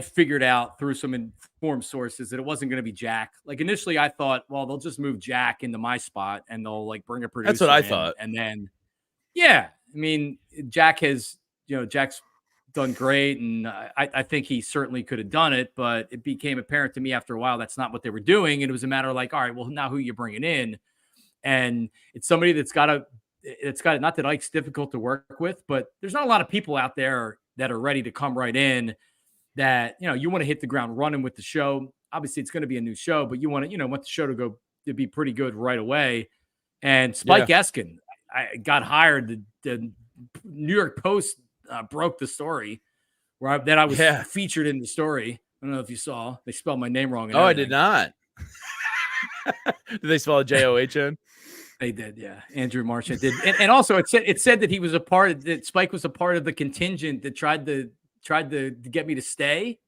figured out through some informed sources that it wasn't going to be Jack. Like initially I thought, well, they'll just move Jack into my spot and they'll like bring a producer. That's what I in. thought. And then, yeah, I mean, Jack's done great. And I think he certainly could have done it, but it became apparent to me after a while, that's not what they were doing. And it was a matter of like, all right, well now who you bringing in? And it's somebody that's got not that Ike's difficult to work with, but there's not a lot of people out there that are ready to come right in that, you want to hit the ground running with the show. Obviously it's going to be a new show, but you want the show to be pretty good right away. And Spike Eskin, I got hired. The New York Post broke the story that I was featured in the story. I don't know if you saw, they spelled my name wrong. I did not. Did they spell John? They did, yeah. Andrew Marchand did, and also it said that he was that Spike was a part of the contingent that tried to get me to stay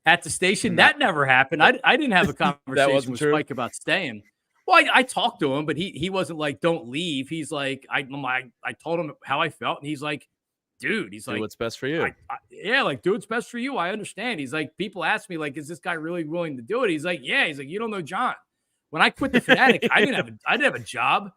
at the station. That never happened. I didn't have a conversation with Spike about staying. Well, I talked to him, but he wasn't like, don't leave. He's like, I told him how I felt, and he's like, dude, do what's best for you. Do what's best for you. I understand. He's like, people ask me like, is this guy really willing to do it? He's like, yeah. He's like, you don't know John. When I quit the Fanatic, I didn't have a job,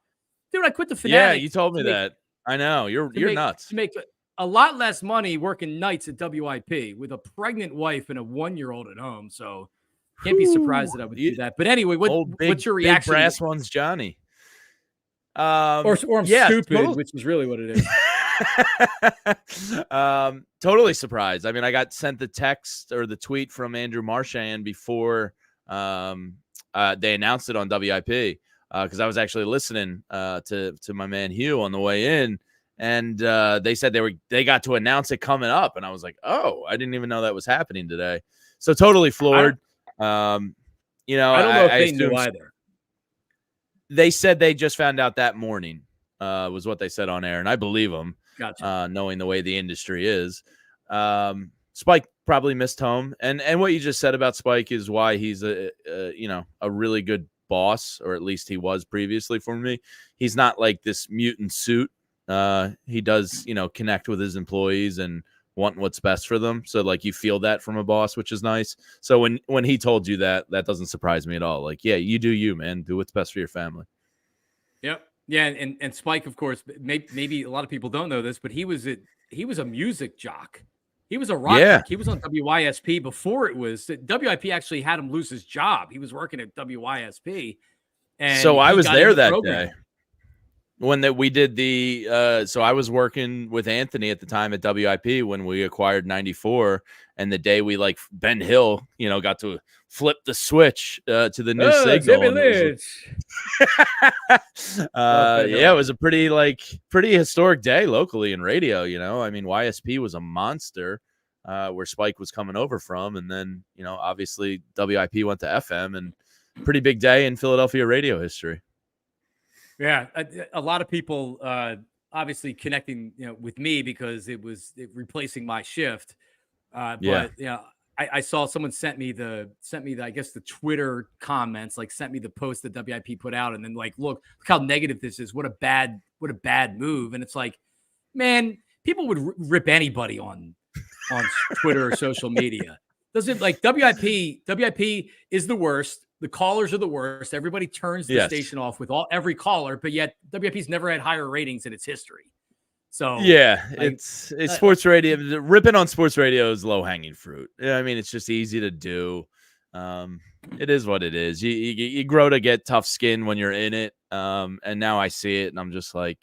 dude. I quit the Fanatic. Yeah, you told me that. I know you're nuts. To make a lot less money working nights at WIP with a pregnant wife and a 1-year-old at home. So can't be surprised that I would do that. But anyway, what's your reaction? Big brass one's Johnny. Or I'm stupid, which is really what it is. Totally surprised. I mean, I got sent the text or the tweet from Andrew Marchand before they announced it on WIP because I was actually listening to my man Hugh on the way in, and they said they got to announce it coming up, and I was like, oh, I didn't even know that was happening today. So totally floored. I don't know if they knew either. They said they just found out that morning, was what they said on air, and I believe them. Gotcha. Knowing the way the industry is. Spike probably missed home, and what you just said about Spike is why he's a really good boss, or at least he was previously for me. He's not like this mutant suit. He does connect with his employees and want what's best for them. So like you feel that from a boss, which is nice. So when he told you that doesn't surprise me at all. Like, yeah, you do you, man. Do what's best for your family. Yep. Yeah, and Spike, of course, maybe a lot of people don't know this, but he was a music jock. He was a rock jock. He was on WYSP before it was. WIP actually had him lose his job. He was working at WYSP. And so I was there that day when we did the so I was working with Anthony at the time at WIP when we acquired 94, and the day we like Ben Hill, got to flip the switch to the new signal. It was a pretty historic day locally in radio. I mean, YSP was a monster where Spike was coming over from, and then obviously WIP went to FM, and pretty big day in Philadelphia radio history. Yeah, a lot of people obviously connecting with me because it was replacing my shift. But I saw someone sent me the I guess the Twitter comments, like sent me the post that WIP put out, and then like look how negative this is. What a bad move. And it's like, man, people would rip anybody on Twitter or social media. Doesn't like WIP is the worst. The callers are the worst. Everybody turns the station off with every caller, but yet WIP's never had higher ratings in its history. So yeah, like, it's sports radio. Ripping on sports radio is low hanging fruit. I mean, it's just easy to do. It is what it is. You grow to get tough skin when you're in it. And now I see it, and I'm just like,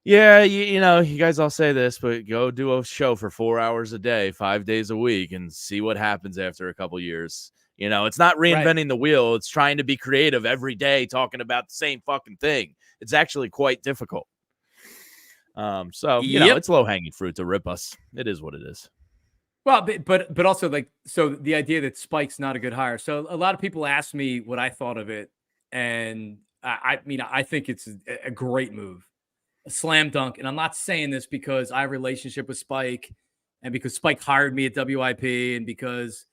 yeah, you know, you guys all say this, but go do a show for 4 hours a day, 5 days a week, and see what happens after a couple years. You know, it's not reinventing the wheel. It's trying to be creative every day, talking about the same fucking thing. It's actually quite difficult. So you know, it's low hanging fruit to rip us. It is what it is. Well, but also like, so the idea that Spike's not a good hire. So a lot of people ask me what I thought of it, and I mean, I think it's a great move, a slam dunk. And I'm not saying this because I have a relationship with Spike, and because Spike hired me at WIP, and because,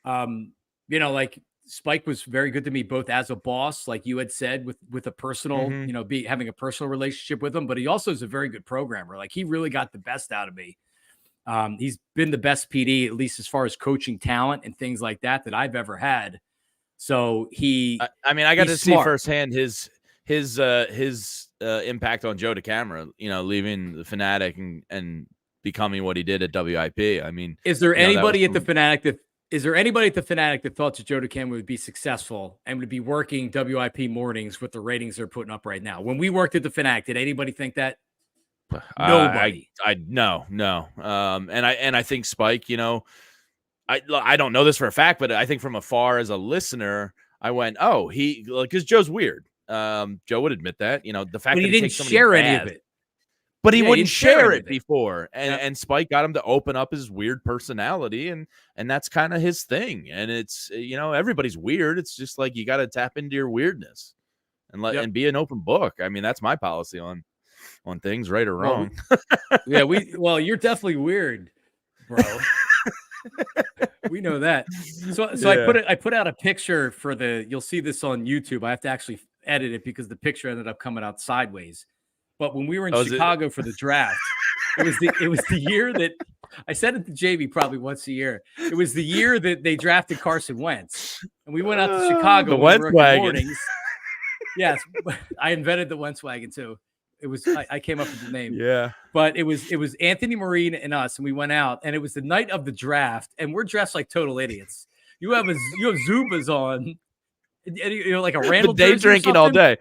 you know, like Spike was very good to me, both as a boss, like you had said, with a personal, you know, having a personal relationship with him, but he also is a very good programmer. Like he really got the best out of me. He's been the best PD, at least as far as coaching talent and things like that I've ever had. So I mean, I got to see firsthand his impact on Joe DeCamara, you know, leaving the Fanatic and becoming what he did at WIP. I mean, is there anybody at the Fanatic that thought that Joe DeCamara would be successful and would be working WIP mornings with the ratings they're putting up right now? When we worked at the Fanatic, did anybody think that? Nobody. No. And I think Spike, you know, I don't know this for a fact, but I think from afar as a listener, I went, oh, because Joe's weird. Joe would admit that, you know, the fact that he didn't share any of it. But he wouldn't share it before. And Spike got him to open up his weird personality. And that's kind of his thing. And it's, you know, everybody's weird. It's just like, you got to tap into your weirdness and and be an open book. I mean, that's my policy on things, right or wrong. Well, you're definitely weird, bro. We know that. So I put out a picture for you'll see this on YouTube. I have to actually edit it because the picture ended up coming out sideways. But when we were in Chicago for the draft, it was the year that I said it to JV probably once a year. It was the year that they drafted Carson Wentz, and we went out to Chicago. The Wentz wagon. Yes, I invented the Wentz wagon too. It was I came up with the name. Yeah, but it was Anthony Marine and us, and we went out, and it was the night of the draft, and we're dressed like total idiots. You have Zubas on, and you're like a Randall day drinking all day.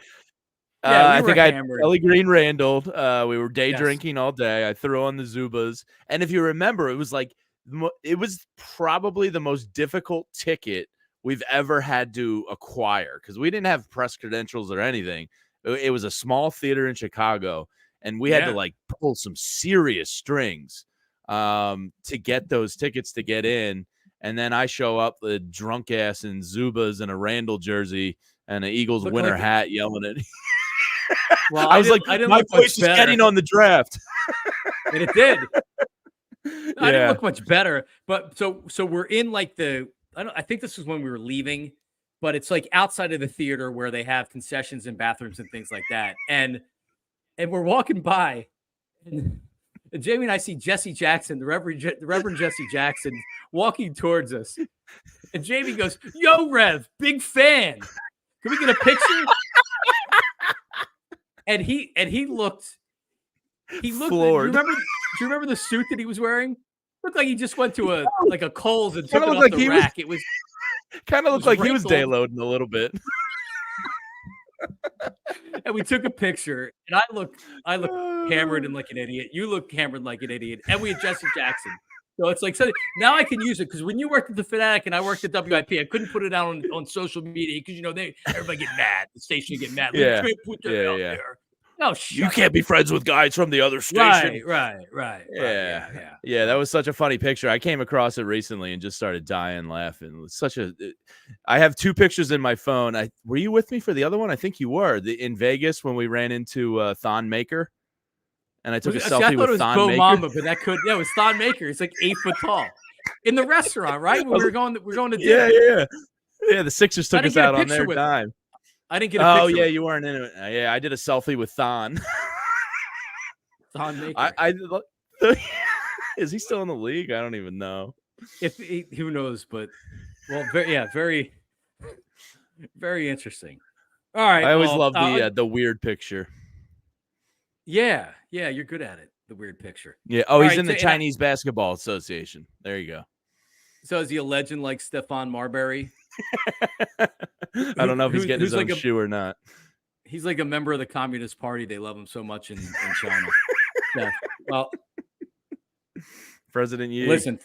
Yeah, I think I had Ellie Green Randall. We were day drinking all day. I threw on the Zubas, and if you remember, it was probably the most difficult ticket we've ever had to acquire because we didn't have press credentials or anything. It was a small theater in Chicago, and we had to like pull some serious strings to get those tickets to get in. And then I show up the drunk ass in Zubas and a Randall jersey and an Eagles winter hat yelling at me. Well, I was like, my voice is getting on the draft. And it did. I didn't look much better. But so we're in like I think this was when we were leaving. But it's like outside of the theater where they have concessions and bathrooms and things like that. And we're walking by, and Jamie and I see Jesse Jackson, the Reverend Jesse Jackson, walking towards us. And Jamie goes, "Yo, Rev, big fan. Can we get a picture?" and he looked floored. Do you remember the suit that he was wearing? Looked like he just went to a Kohl's and took it off like the rack. It was. Kind of looked like he was day loading a little bit. And we took a picture, and I look hammered and like an idiot. You look hammered like an idiot. And we had Jesse Jackson. So it's like, now I can use it because when you worked at the Fanatic and I worked at WIP, I couldn't put it out on social media because, you know, everybody get mad. The station get mad. Yeah. You can't put that out there. Oh, you can't be friends with guys from the other station. Right. Yeah, that was such a funny picture. I came across it recently and just started dying laughing. I have two pictures in my phone. Were you with me for the other one? I think you were. In Vegas when we ran into Thon Maker. And I took a selfie with Thon Maker. Mamba, but it was Thon Maker. He's like 8 foot tall. in the restaurant, right? When we're going to dinner. Yeah. The Sixers took us out on their dime. I didn't get a picture. Oh yeah, you weren't in it. Yeah, I did a selfie with Thon. Thon Maker. Is he still in the league? I don't even know. Who knows? But very, very interesting. All right. I always love the weird picture. Yeah, you're good at it. The weird picture. Yeah. Oh, he's in the Chinese Basketball Association. There you go. So is he a legend like Stephon Marbury? I don't know if he's getting his own shoe or not. He's like a member of the Communist Party. They love him so much in China. Yeah. Well, President Yi. Listen,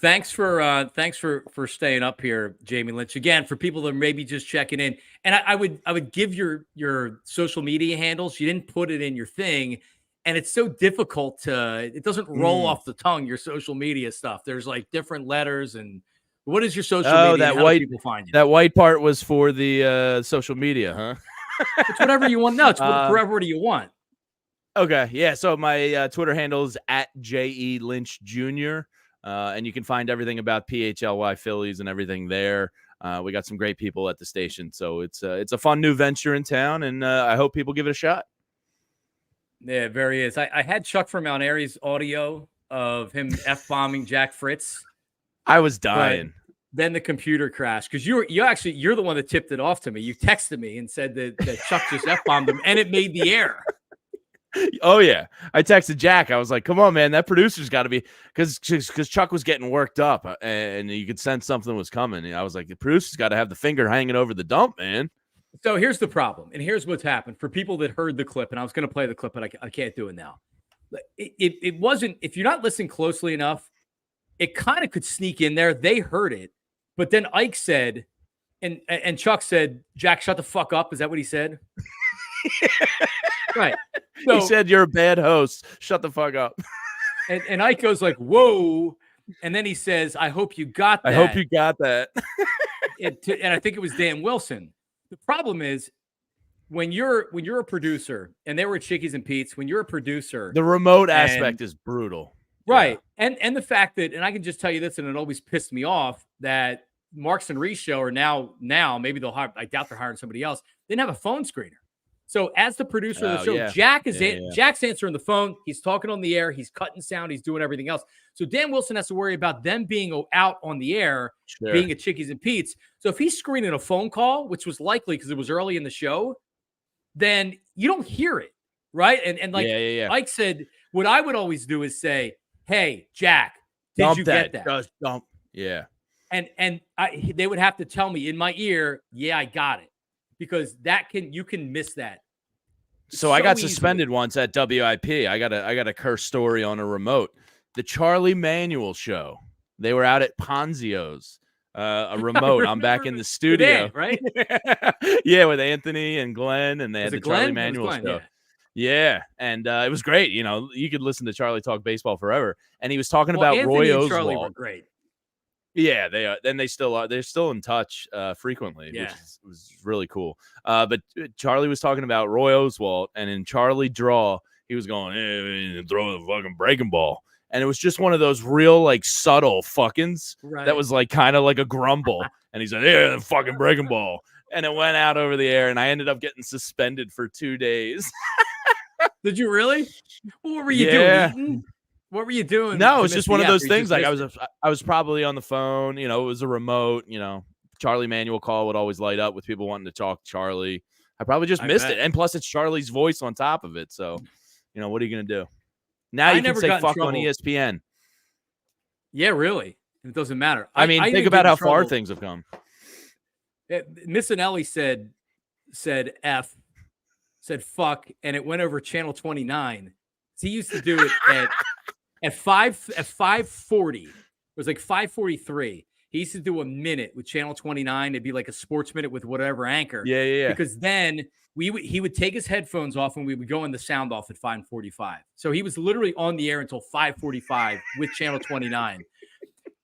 thanks for staying up here, Jamie Lynch. Again, for people that are maybe just checking in, and I would give your social media handles. You didn't put it in your thing, and it's so difficult it doesn't roll off the tongue. Your social media stuff. There's like different letters and. What is your social media? How do people find you? That white part was for the social media, huh? It's whatever you want. No, it's whatever you want. Okay, yeah. So my Twitter handle is @JE Lynch Jr. And you can find everything about PHLY Phillies and everything there. We got some great people at the station, so it's a fun new venture in town, and I hope people give it a shot. Yeah, very is. I had Chuck from Mt Airy's audio of him F-bombing Jack Fritz. I was dying. But then the computer crashed because you're the one that tipped it off to me. You texted me and said that Chuck just F-bombed him, and it made the air. Oh yeah, I texted Jack. I was like, "Come on, man, that producer's got to be," because Chuck was getting worked up, and you could sense something was coming. And I was like, "The producer's got to have the finger hanging over the dump, man." So here's the problem, and here's what's happened for people that heard the clip. And I was going to play the clip, but I can't do it now. It wasn't. If you're not listening closely enough, it kind of could sneak in there. They heard it, but then Ike said, and Chuck said, "Jack, shut the fuck up." Is that what he said? Right. So, he said, "You're a bad host. Shut the fuck up." And Ike goes like, "Whoa!" And then he says, "I hope you got that." I hope you got that. And I think it was Dan Wilson. The problem is when you're a producer, and they were at Chickies and Pete's. When you're a producer, the remote aspect is brutal. Right. Yeah. And the fact that, and I can just tell you this, and it always pissed me off, that Marks and Reese show are now maybe they'll hire, I doubt they're hiring somebody else. They didn't have a phone screener. So as the producer of the show, Jack's answering the phone. He's talking on the air. He's cutting sound. He's doing everything else. So Dan Wilson has to worry about them being out on the air, being at Chickies and Pete's. So if he's screening a phone call, which was likely because it was early in the show, then you don't hear it, right? And like Mike said, what I would always do is say, "Hey, Jack, did you get that?" Just dump. Yeah. And they would have to tell me in my ear, "Yeah, I got it," because you can miss that. So I got suspended once at WIP. I got a curse story on a remote. The Charlie Manuel show. They were out at Ponzio's. A remote. I'm back in the studio, right? Yeah, with Anthony and Glenn, and they had the Charlie Manuel show. Yeah, and it was great. You know, you could listen to Charlie talk baseball forever, and he was talking about Anthony Roy and Oswald. Charlie were great. Yeah, they are. Then they still are. They're still in touch frequently, which was really cool. But Charlie was talking about Roy Oswald, and in Charlie Draw, he was going, "Hey, throw the fucking breaking ball." And it was just one of those real, like, subtle fuckings that was like kind of like a grumble. And he said, "Yeah, the fucking breaking ball." And it went out over the air, and I ended up getting suspended for 2 days. Did you really? Well, what were you doing? Eating? What were you doing? No, it was just one of those things. Like I was probably on the phone. You know, it was a remote. You know, Charlie Manuel call would always light up with people wanting to talk Charlie. I probably just missed it, and plus it's Charlie's voice on top of it. So, you know, what are you gonna do? Now you can say fuck on ESPN. Yeah, really. It doesn't matter. I mean, think about how far things have come. Missinelli said fuck, and it went over channel 29. So he used to do it at 5:40. It was like 5:43. He used to do a minute with channel 29. It'd be like a sports minute with whatever anchor. Yeah. Because then he would take his headphones off and we would go in the sound off at 5:45. So he was literally on the air until 5:45 with channel 29.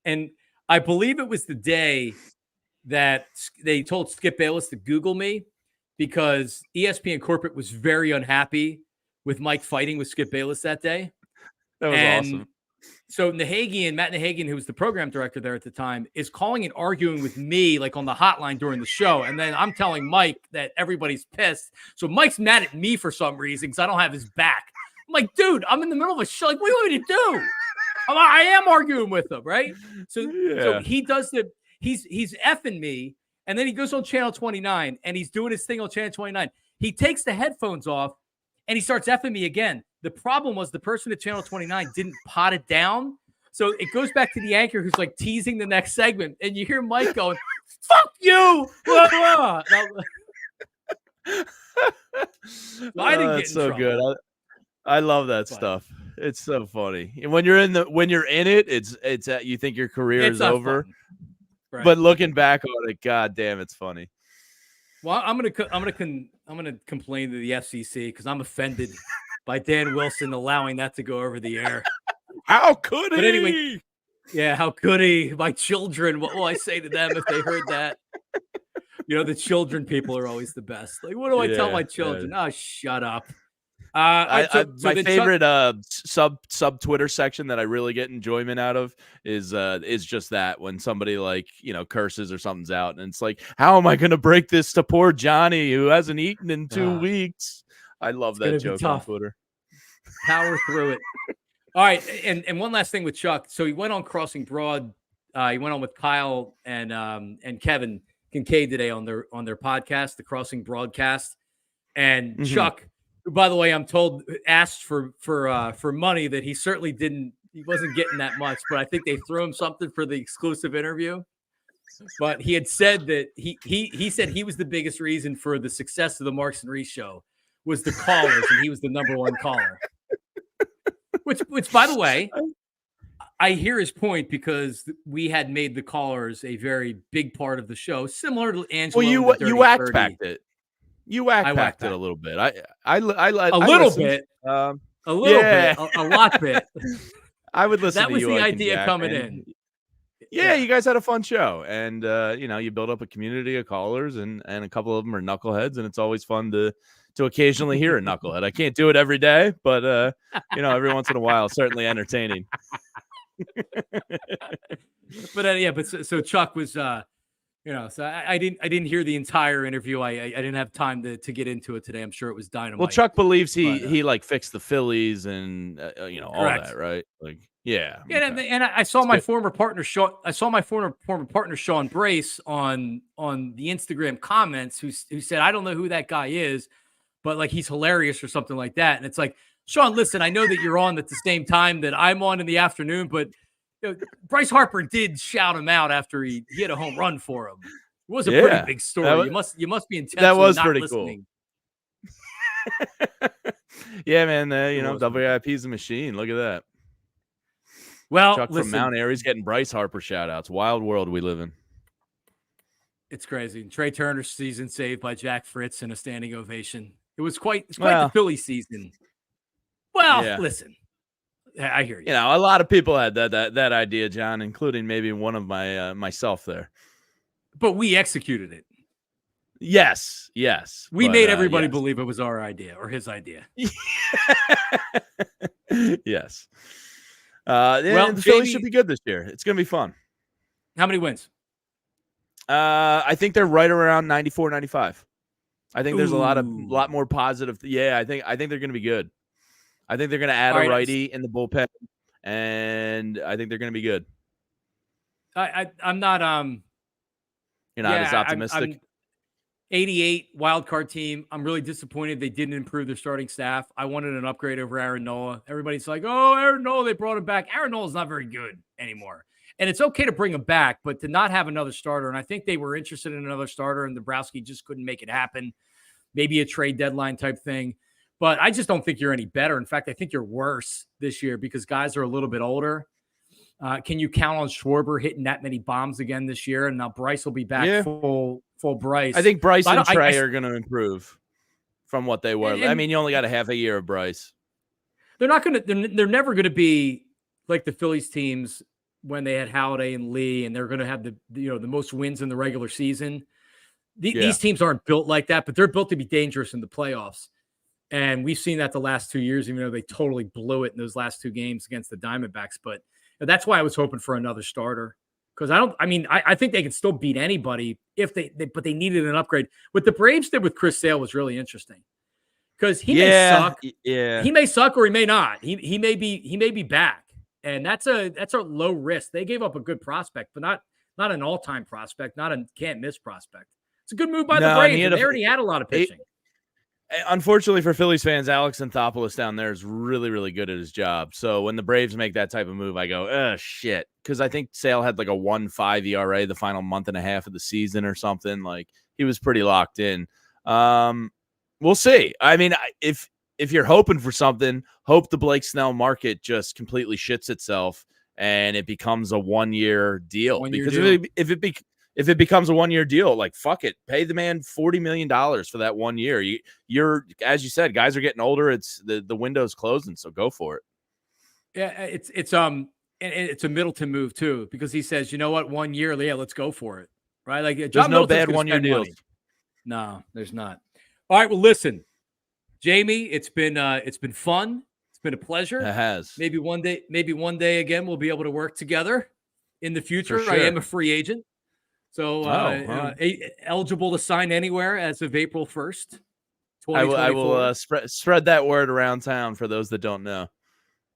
And I believe it was the day that they told Skip Bayless to Google me because ESPN corporate was very unhappy with Mike fighting with Skip Bayless that day. That was awesome. So Matt Nahagian, who was the program director there at the time, is calling and arguing with me like on the hotline during the show. And then I'm telling Mike that everybody's pissed. So Mike's mad at me for some reason because I don't have his back. I'm like, dude, I'm in the middle of a show. Like, what do you want me to do? I am arguing with him, right? So he does he's effing me. And then he goes on channel 29 and he's doing his thing on channel 29. He takes the headphones off and he starts effing me again. The problem was the person at channel 29 didn't pot it down. So it goes back to the anchor who's like teasing the next segment. And you hear Mike going, fuck you. Blah, blah. I didn't get in so trouble. Good. I love that stuff. It's so funny. And when you're in it, it's you think your career is over. Right. But looking back on it, god damn, it's funny. Well, I'm gonna complain to the FCC because I'm offended by Dan Wilson allowing that to go over the air. How could he? But anyway, yeah, how could he? My children, what will I say to them if they heard that? You know, the children people are always the best. Like, what do I tell my children? Oh, shut up. My favorite sub Twitter section that I really get enjoyment out of is just that when somebody like, you know, curses or something's out and it's like, how am I going to break this to poor Johnny who hasn't eaten in 2 weeks? I love that joke on Twitter. Power through it. All right, and one last thing with Chuck. So he went on Crossing Broad. He went on with Kyle and Kevin Kincaid today on their podcast, the Crossing Broadcast, and Chuck, who, by the way, I'm told asked for money that he certainly didn't. He wasn't getting that much, but I think they threw him something for the exclusive interview. But he had said that he said he was the biggest reason for the success of the Marks and Reese show was the callers, and he was the number one caller. Which, by the way, I hear his point because we had made the callers a very big part of the show, similar to Angelo. Well, you whack packed it. You whack packed it a little bit. I little bit, a lot bit. I would listen. That was the idea coming in. Yeah, you guys had a fun show, and you know, you build up a community of callers, and a couple of them are knuckleheads, and it's always fun to occasionally hear a knucklehead. I can't do it every day, but you know, every once in a while, it's certainly entertaining. But so Chuck was, you know, so I didn't hear the entire interview. I didn't have time to get into it today. I'm sure it was dynamite. Well, Chuck believes he like fixed the Phillies and you know, all that, right? Like, yeah. Okay. And I saw my former partner Sean. I saw my former partner Sean Brace on the Instagram comments who said, I don't know who that guy is, but like he's hilarious or something like that. And it's like, Sean, listen, I know that you're on at the same time that I'm on in the afternoon, but you know, Bryce Harper did shout him out after he hit a home run for him. It was a pretty big story. You must be intentionally that was not pretty listening. Cool. Yeah, man. You know, WIP is a machine. Look at that. Well, Chuck from Mt Airy's getting Bryce Harper shout outs. Wild world we live in. It's crazy. Trey Turner's season saved by Jack Fritz and a standing ovation. It's quite the Philly season. Well, listen, I hear you. You know, a lot of people had that idea, John, including maybe one of myself there. But we executed it. Yes. We made everybody believe it was our idea or his idea. Yes. Well, the Phillies should be good this year. It's going to be fun. How many wins? I think they're right around 94, 95. I think there's a lot more positive. Yeah, I think they're going to be good. I think they're going to add a righty in the bullpen, and I think they're going to be good. I'm not. You're not as optimistic. I'm 88 wild card team. I'm really disappointed they didn't improve their starting staff. I wanted an upgrade over Aaron Nola. Everybody's like, "Oh, Aaron Nola, they brought him back." Aaron Nola's not very good anymore, and it's okay to bring him back, but to not have another starter. And I think they were interested in another starter, and Dombrowski just couldn't make it happen. Maybe a trade deadline type thing. But I just don't think you're any better. In fact, I think you're worse this year because guys are a little bit older. Can you count on Schwarber hitting that many bombs again this year? And now Bryce will be back full Bryce. I think Bryce and Trey are going to improve from what they were. I mean, you only got a half a year of Bryce. They're not going to. They're never going to be like the Phillies teams when they had Halladay and Lee, and they're going to have the most wins in the regular season. These teams aren't built like that, but they're built to be dangerous in the playoffs. And we've seen that the last 2 years, even though they totally blew it in those last 2 games against the Diamondbacks. But that's why I was hoping for another starter. Because I think they can still beat anybody if but they needed an upgrade. What the Braves did with Chris Sale was really interesting. Because he may suck. Yeah. He may suck or he may not. He may be back. And that's a low risk. They gave up a good prospect, but not an all-time prospect, not a can't miss prospect. It's a good move by the Braves. They already had a lot of pitching. Unfortunately for Phillies fans, Alex Anthopoulos down there is really, really good at his job. So when the Braves make that type of move, I go, oh, shit. Because I think Sale had like a 1.5 ERA the final month and a half of the season or something. Like, he was pretty locked in. We'll see. I mean, if you're hoping for something, hope the Blake Snell market just completely shits itself and it becomes a 1-year deal. If it becomes a 1-year deal, like, fuck it, pay the man $40 million for that 1 year. You're, as you said, guys are getting older. It's the window's closing, so go for it. Yeah, it's a Middleton move too, because he says, you know what, 1 year, yeah, let's go for it, right? Like, there's no bad 1-year deals. No, there's not. All right, well, listen, Jamie, it's been fun. It's been a pleasure. It has. Maybe one day again we'll be able to work together in the future. Sure. I am a free agent. So eligible to sign anywhere as of April 1st, 2024. I will spread that word around town for those that don't know.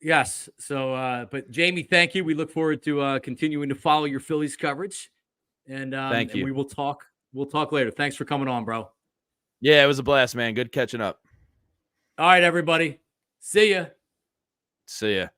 Yes. So, but Jamie, thank you. We look forward to continuing to follow your Phillies coverage. And thank you. And we will talk. We'll talk later. Thanks for coming on, bro. Yeah, it was a blast, man. Good catching up. All right, everybody. See ya. See ya.